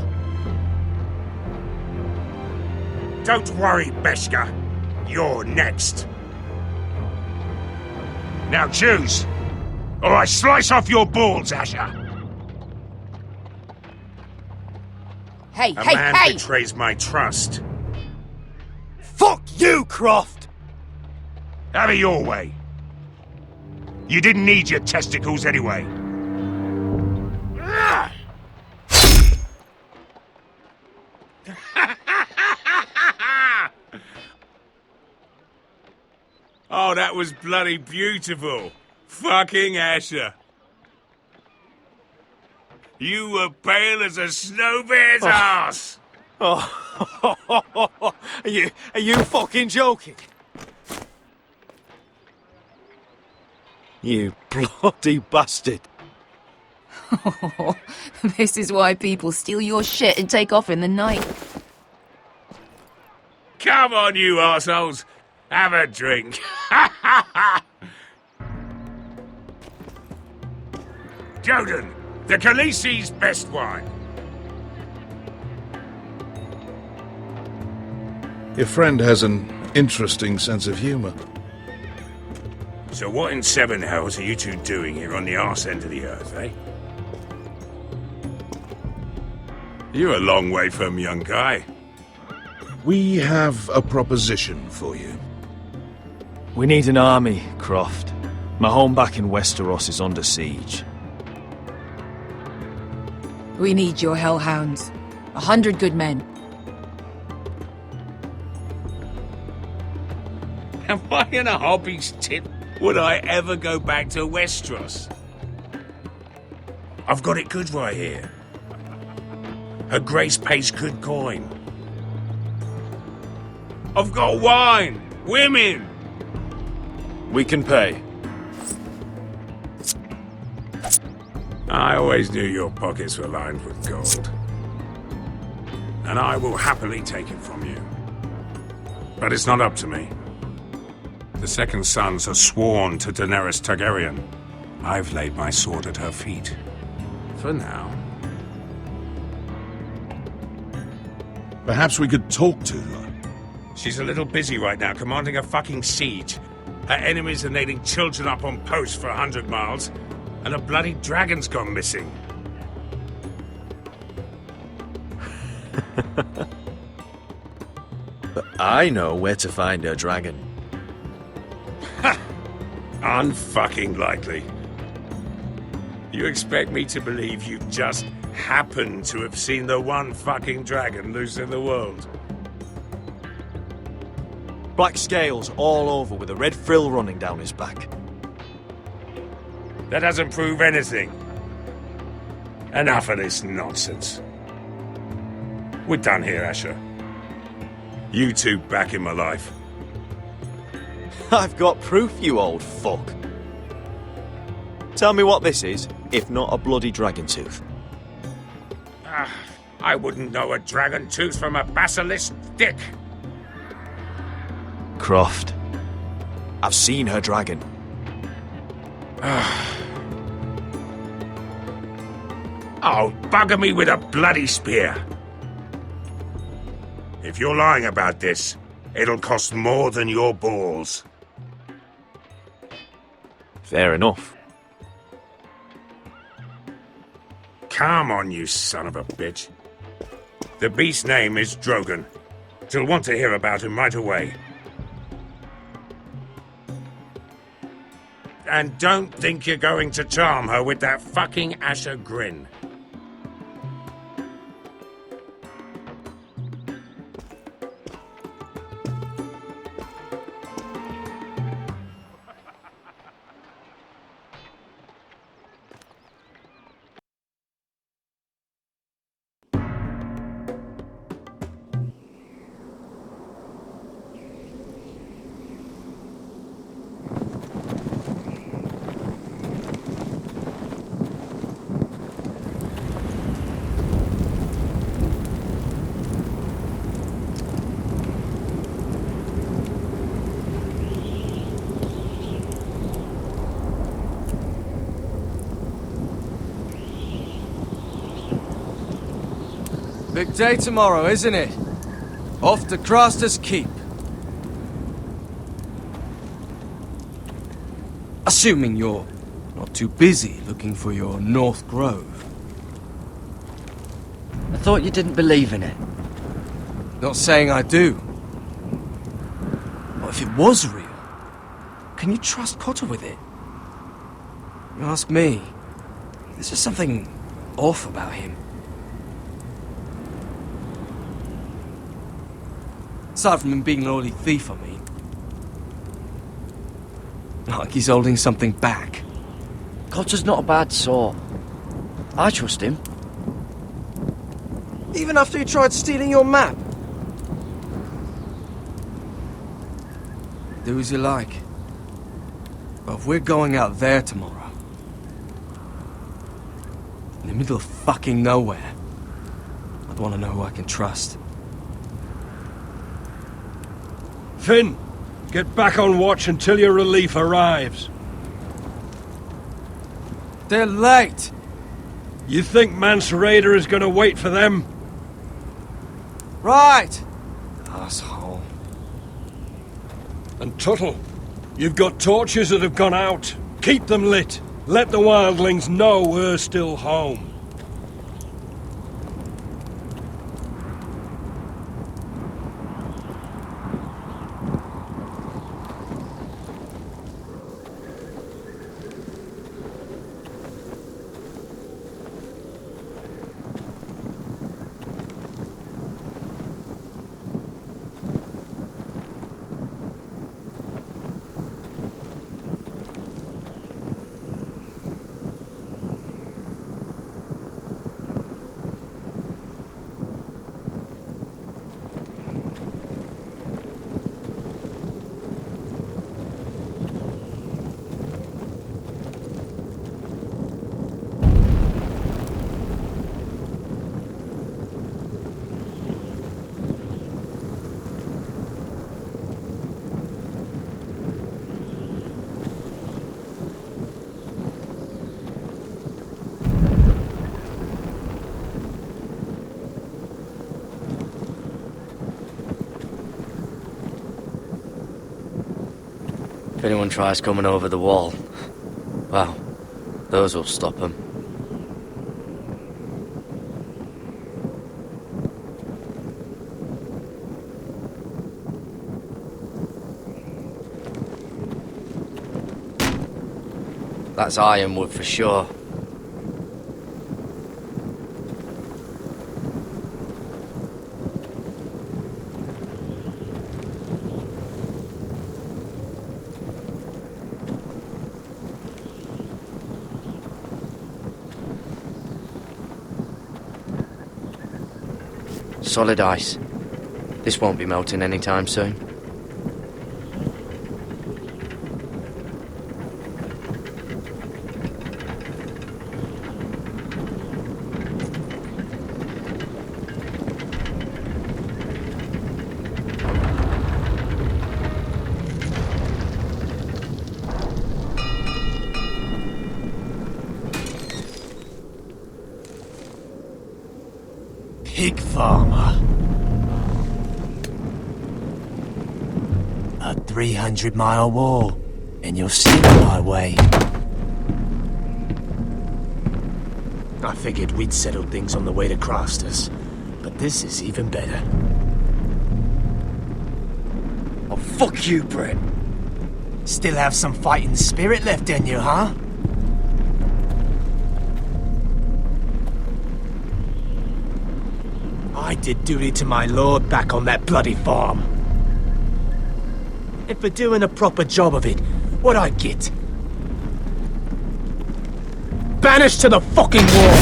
Don't worry, Beshka. You're next. Now choose, or I slice off your balls, Asher. Hey, A man betrays my trust. Fuck you, Croft! Have it your way. You didn't need your testicles anyway. Oh, that was bloody beautiful. Fucking Asher. You were pale as a snow bear's ass. Oh, are you fucking joking? You bloody bastard. This is why people steal your shit and take off in the night. Come on, you arseholes. Have a drink. Joden, the Khaleesi's best wine. Your friend has an interesting sense of humor. So what in seven hells are you two doing here on the arse end of the earth, eh? You're a long way from, young guy. We have a proposition for you. We need an army, Croft. My home back in Westeros is under siege. We need your hellhounds. 100 good men. Am I in a hobby's tip? Would I ever go back to Westeros? I've got it good right here. Her Grace pays good coin. I've got wine, women. We can pay. I always knew your pockets were lined with gold. And I will happily take it from you. But it's not up to me. The Second Sons are sworn to Daenerys Targaryen. I've laid my sword at her feet. For now. Perhaps we could talk to her. She's a little busy right now, commanding a fucking siege. Her enemies are nailing children up on posts for 100 miles, and a bloody dragon's gone missing. But I know where to find her dragon. Unfucking likely. You expect me to believe you just happened to have seen the one fucking dragon loose in the world? Black scales all over with a red frill running down his back. That doesn't prove anything. Enough of this nonsense. We're done here, Asher. You two back in my life. I've got proof, you old fuck. Tell me what this is, if not a bloody dragon tooth. I wouldn't know a dragon tooth from a basilisk dick. Croft. I've seen her dragon. Oh, bugger me with a bloody spear. If you're lying about this, it'll cost more than your balls. Fair enough. Come on, you son of a bitch. The beast's name is Drogon. She'll want to hear about him right away. And don't think you're going to charm her with that fucking Asher grin. Big day tomorrow, isn't it? Off to Craster's Keep. Assuming you're not too busy looking for your North Grove. I thought you didn't believe in it. Not saying I do. But if it was real, can you trust Cotter with it? You ask me, there's just something off about him. Aside from him being an oily thief, I mean. Like he's holding something back. Cotter's not a bad sort. I trust him. Even after he tried stealing your map? Do as you like. But if we're going out there tomorrow, in the middle of fucking nowhere, I'd want to know who I can trust. Finn, get back on watch until your relief arrives. They're late. You think Mance Raider is going to wait for them? Right. Asshole. And Tuttle, you've got torches that have gone out. Keep them lit. Let the wildlings know we're still home. If anyone tries coming over the wall, well, those will stop them. That's ironwood for sure. Solid ice. This won't be melting anytime soon. Pig farmer. A 300-mile wall, and you're still my way. I figured we'd settled things on the way to Craster's, but this is even better. Oh, fuck you, Brett. Still have some fighting spirit left in you, huh? I did duty to my lord back on that bloody farm. And for doing a proper job of it, what'd I get? Banished to the fucking wall!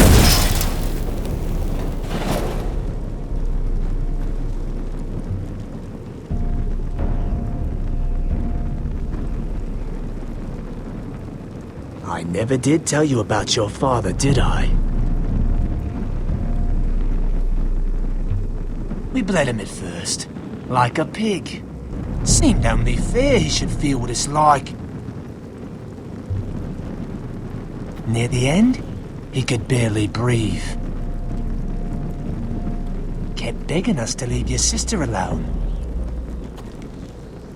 I never did tell you about your father, did I? We bled him at first, like a pig. Seemed only fair he should feel what it's like. Near the end, he could barely breathe. kept begging us to leave your sister alone.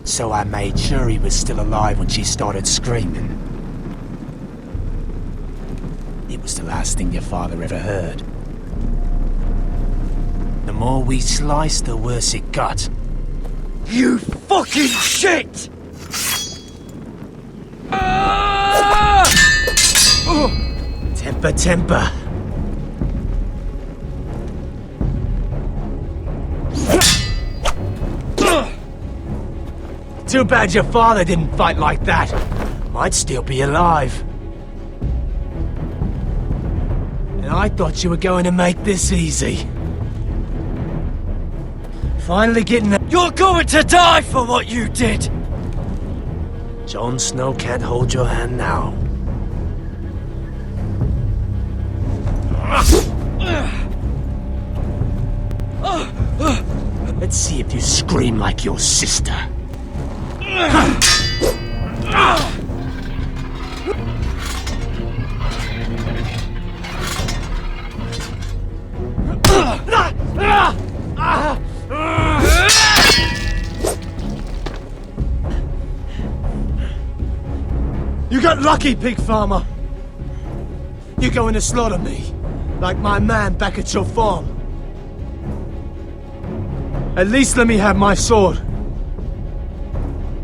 So I made sure he was still alive when she started screaming. It was the last thing your father ever heard. The more we sliced, the worse it got. You fucking shit! Temper, temper. Too bad your father didn't fight like that. Might still be alive. And I thought you were going to make this easy. Finally getting the— You're going to die for what you did! Jon Snow can't hold your hand now. Let's see if you scream like your sister. You got lucky, pig farmer. You're going to slaughter me, like my man back at your farm. At least let me have my sword.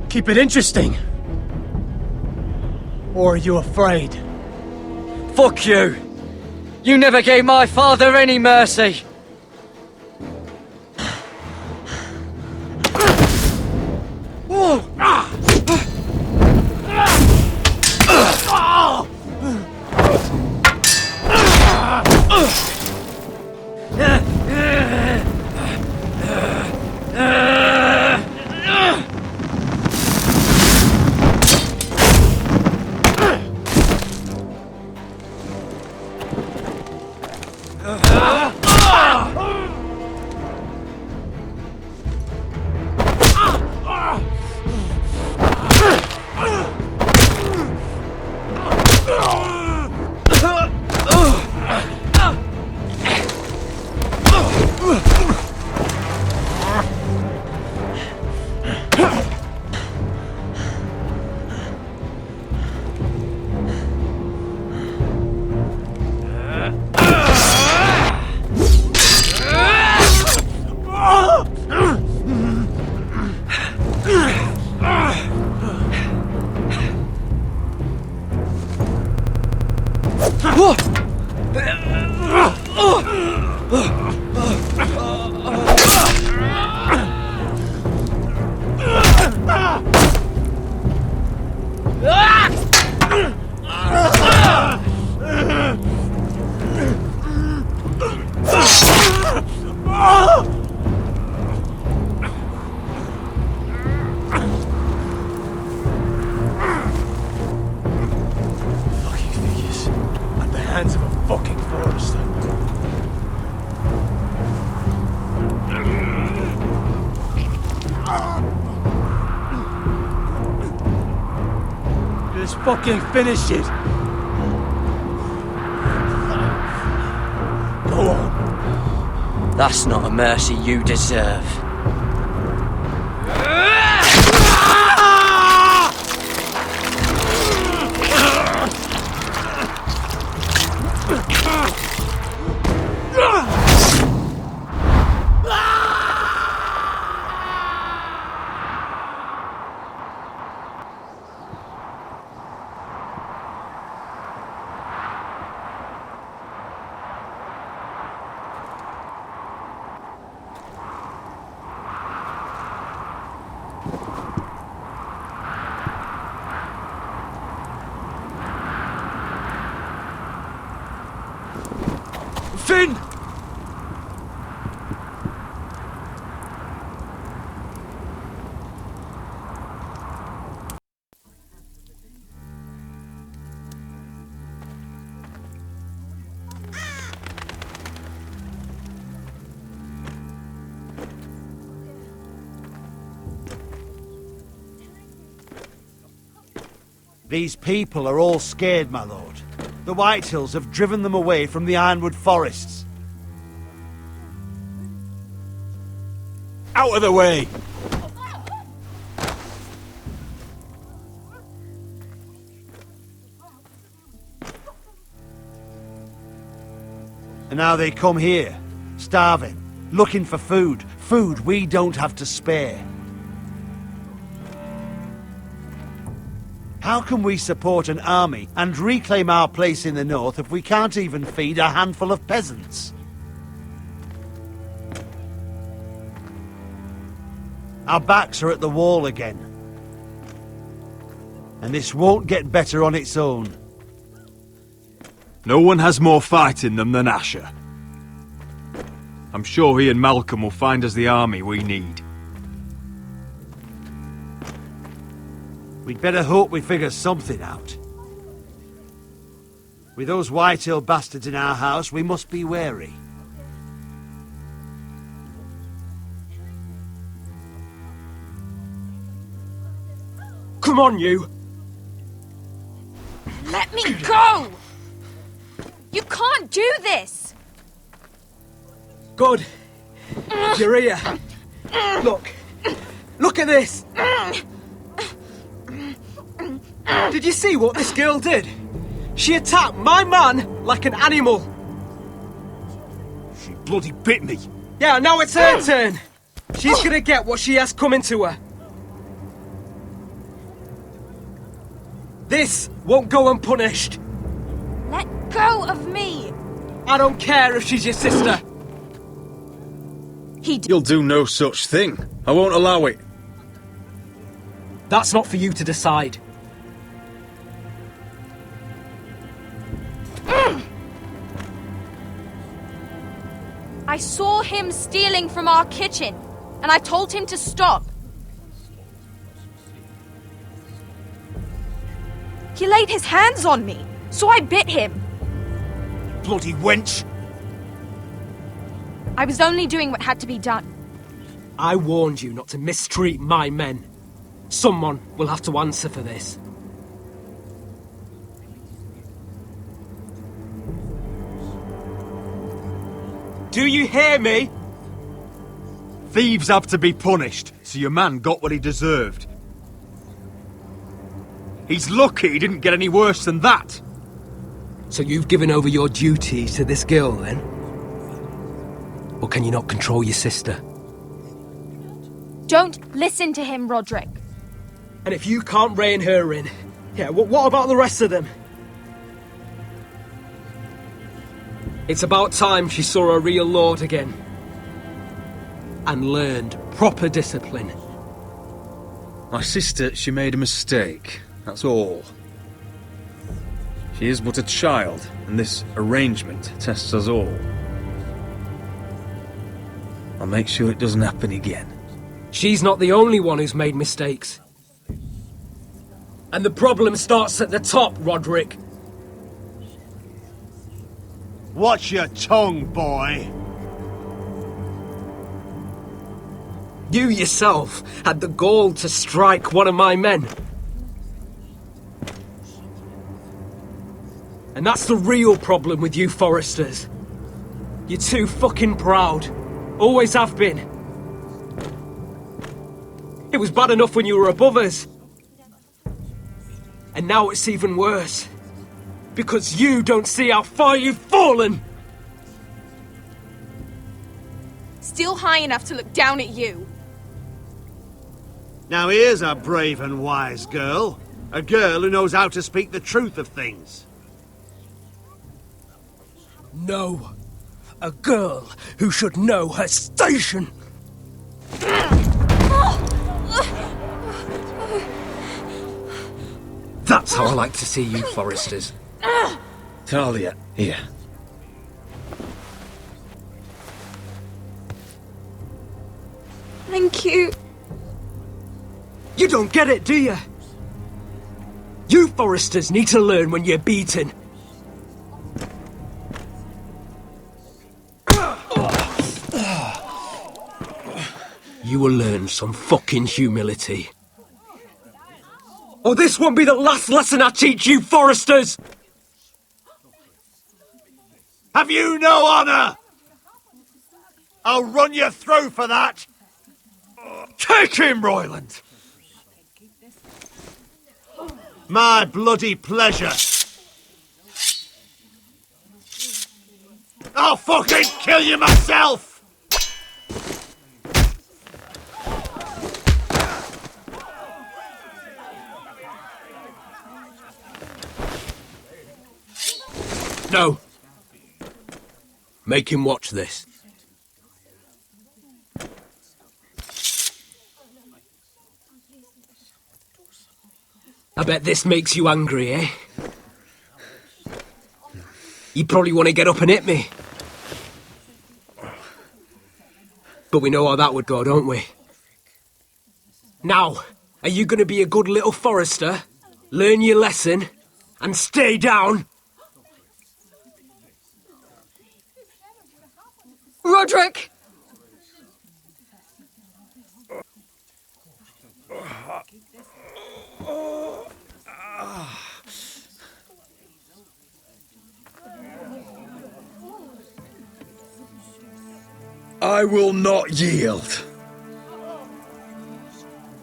Keep it interesting. Or are you afraid? Fuck you! You never gave my father any mercy! Just fucking finish it. Go on. That's not a mercy you deserve. Finn! These people are all scared, my lord. The Whitehills have driven them away from the Ironwood forests. Out of the way! And now they come here, starving, looking for food. Food we don't have to spare. How can we support an army and reclaim our place in the north if we can't even feed a handful of peasants? Our backs are at the wall again. And this won't get better on its own. No one has more fight in them than Asher. I'm sure he and Malcolm will find us the army we need. We'd better hope we figure something out. With those Whitehill bastards in our house, we must be wary. Come on, you! Let me go! You can't do this! Good. You're here. Look. Look at this! Did you see what this girl did? She attacked my man like an animal. She bloody bit me. Yeah, now it's her turn. She's gonna get what she has coming to her. This won't go unpunished. Let go of me! I don't care if she's your sister. You'll do no such thing. I won't allow it. That's not for you to decide. I saw him stealing from our kitchen, and I told him to stop. He laid his hands on me, so I bit him. Bloody wench! I was only doing what had to be done. I warned you not to mistreat my men. Someone will have to answer for this. Do you hear me? Thieves have to be punished, so your man got what he deserved. He's lucky he didn't get any worse than that. So you've given over your duties to this girl, then? Or can you not control your sister? Don't listen to him, Roderick. And if you can't rein her in, yeah, what about the rest of them? It's about time she saw a real lord again. And learned proper discipline. My sister, she made a mistake. That's all. She is but a child, and this arrangement tests us all. I'll make sure it doesn't happen again. She's not the only one who's made mistakes. And the problem starts at the top, Roderick. Watch your tongue, boy. You yourself had the gall to strike one of my men. And that's the real problem with you Foresters. You're too fucking proud. Always have been. It was bad enough when you were above us. And now it's even worse. Because you don't see how far you've fallen! Still high enough to look down at you. Now here's a brave and wise girl. A girl who knows how to speak the truth of things. No. A girl who should know her station! That's how I like to see you, Foresters. Talia, here. Thank you. You don't get it, do you? You Foresters need to learn when you're beaten. You will learn some fucking humility. Or this won't be the last lesson I teach you, Foresters! Have you no honour? I'll run you through for that! Take him, Royland! My bloody pleasure. I'll fucking kill you myself! No. Make him watch this. I bet this makes you angry, eh? You probably want to get up and hit me. But we know how that would go, don't we? Now, are you going to be a good little Forester, learn your lesson, and stay down? Roderick! I will not yield.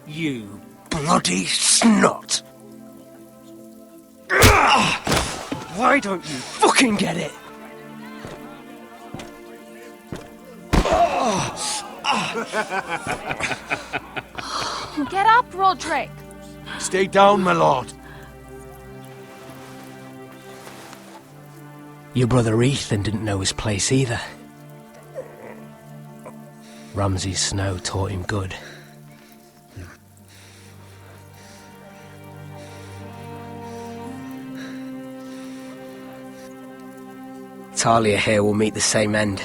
You bloody snot! Why don't you fucking get it? Get up, Roderick! Stay down, my lord. Your brother Ethan didn't know his place either. Ramsay's snow taught him good. Talia here will meet the same end.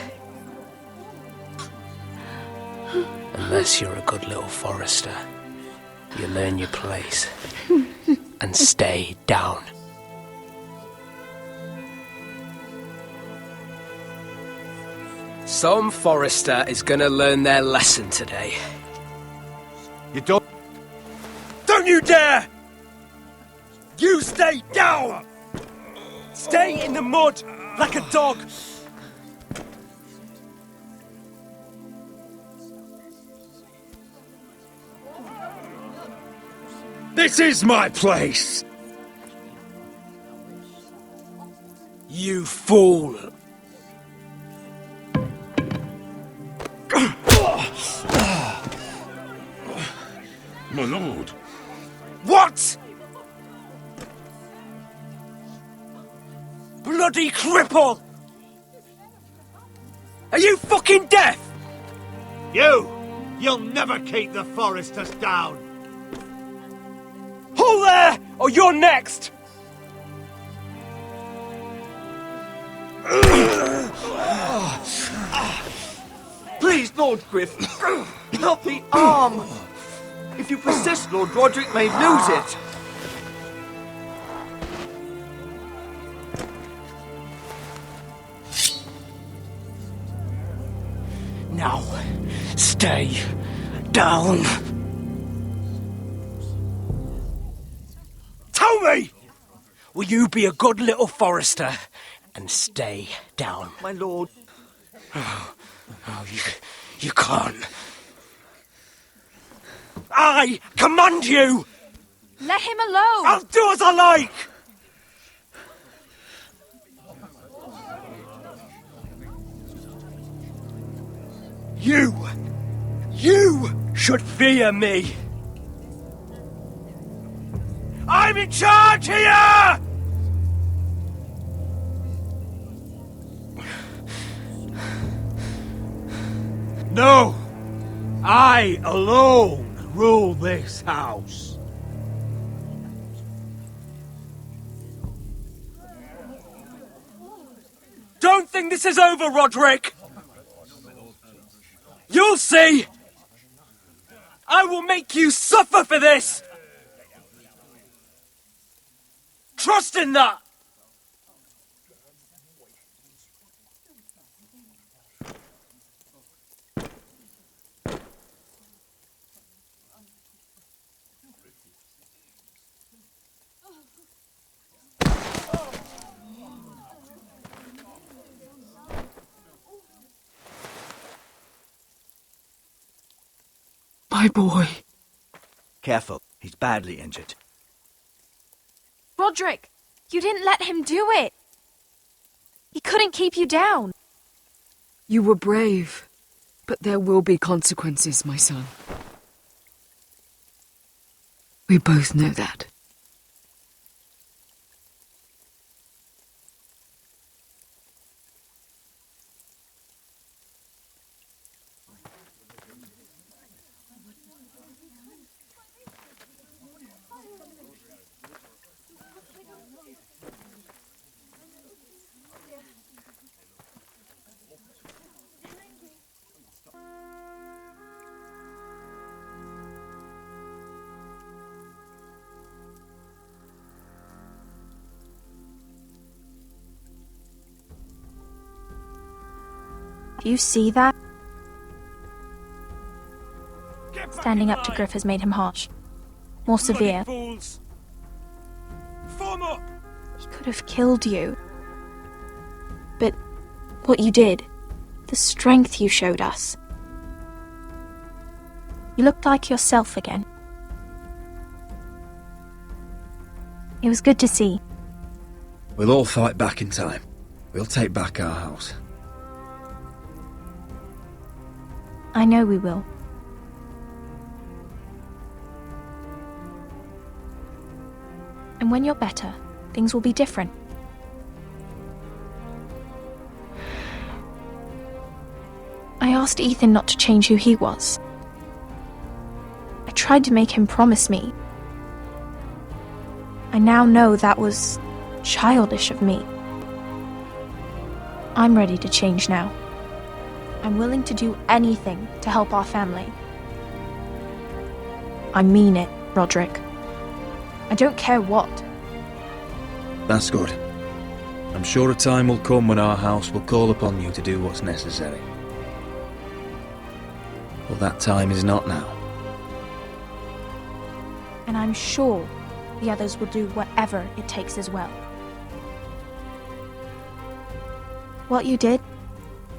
Unless you're a good little Forester, you learn your place and stay down. Some Forester is gonna learn their lesson today. You don't... Don't you dare! You stay down! Stay in the mud like a dog! This is my place! You fool! My lord. What?! Bloody cripple! Are you fucking deaf?! You'll never keep the Foresters down! Hold there, or you're next! Please, Lord Griff, not the arm! If you persist, Lord Roderick may lose it. Now, stay down. Tell me! Will you be a good little Forester and stay down? My lord. Oh, you can't. I command you! Let him alone! I'll do as I like! You should fear me! I'm in charge here! No! I alone rule this house. Don't think this is over, Roderick! You'll see! I will make you suffer for this! Trust in that! My My boy. Careful, he's badly injured. Roderick, you didn't let him do it. He couldn't keep you down. You were brave, but there will be consequences, my son. We both know that. Do you see that? Standing up to Griff has made him harsh. More severe. He could have killed you. But what you did, the strength you showed us. You looked like yourself again. It was good to see. We'll all fight back in time. We'll take back our house. I know we will. And when you're better, things will be different. I asked Ethan not to change who he was. I tried to make him promise me. I now know that was childish of me. I'm ready to change now. I'm willing to do anything to help our family. I mean it, Roderick. I don't care what. That's good. I'm sure a time will come when our house will call upon you to do what's necessary. But that time is not now. And I'm sure the others will do whatever it takes as well. What you did,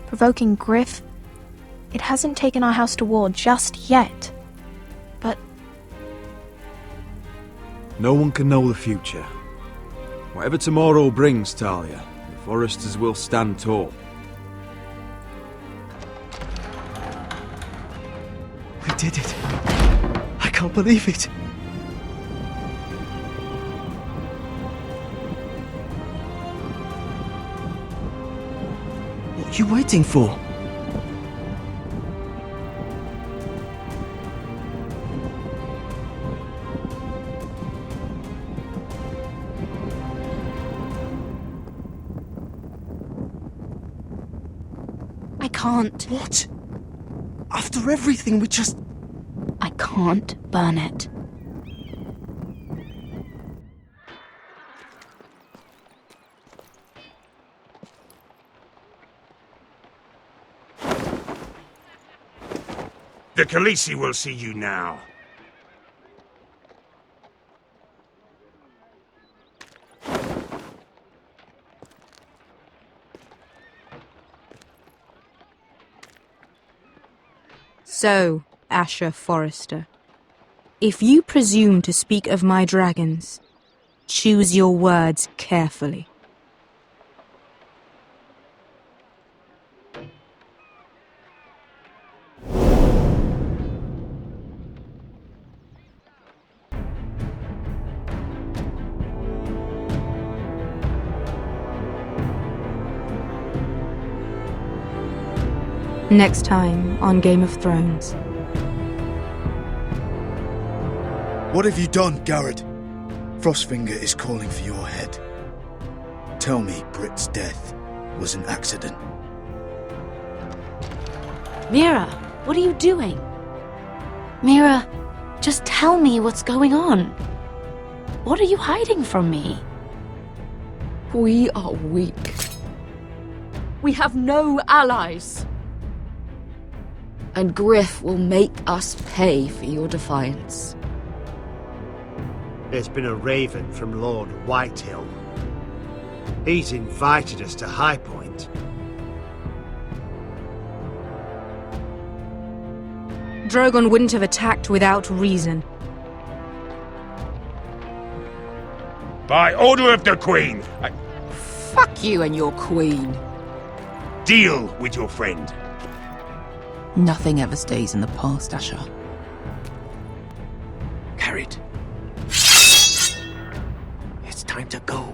provoking Griff, it hasn't taken our house to war just yet. But no one can know the future. Whatever tomorrow brings, Talia, the Foresters will stand tall. We did it. I can't believe it. What are you waiting for? I can't. What? After everything we just... I can't burn it. The Khaleesi will see you now. So, Asher Forrester, if you presume to speak of my dragons, choose your words carefully. Next time on Game of Thrones. What have you done, Garrett? Frostfinger is calling for your head. Tell me Britt's death was an accident. Mira, what are you doing? Mira, just tell me what's going on. What are you hiding from me? We are weak. We have no allies. And Griff will make us pay for your defiance. There's been a raven from Lord Whitehill. He's invited us to High Point. Drogon wouldn't have attacked without reason. By order of the Queen, Fuck you and your queen. deal with your friend. Nothing ever stays in the past, Asher. Carried. It's time to go.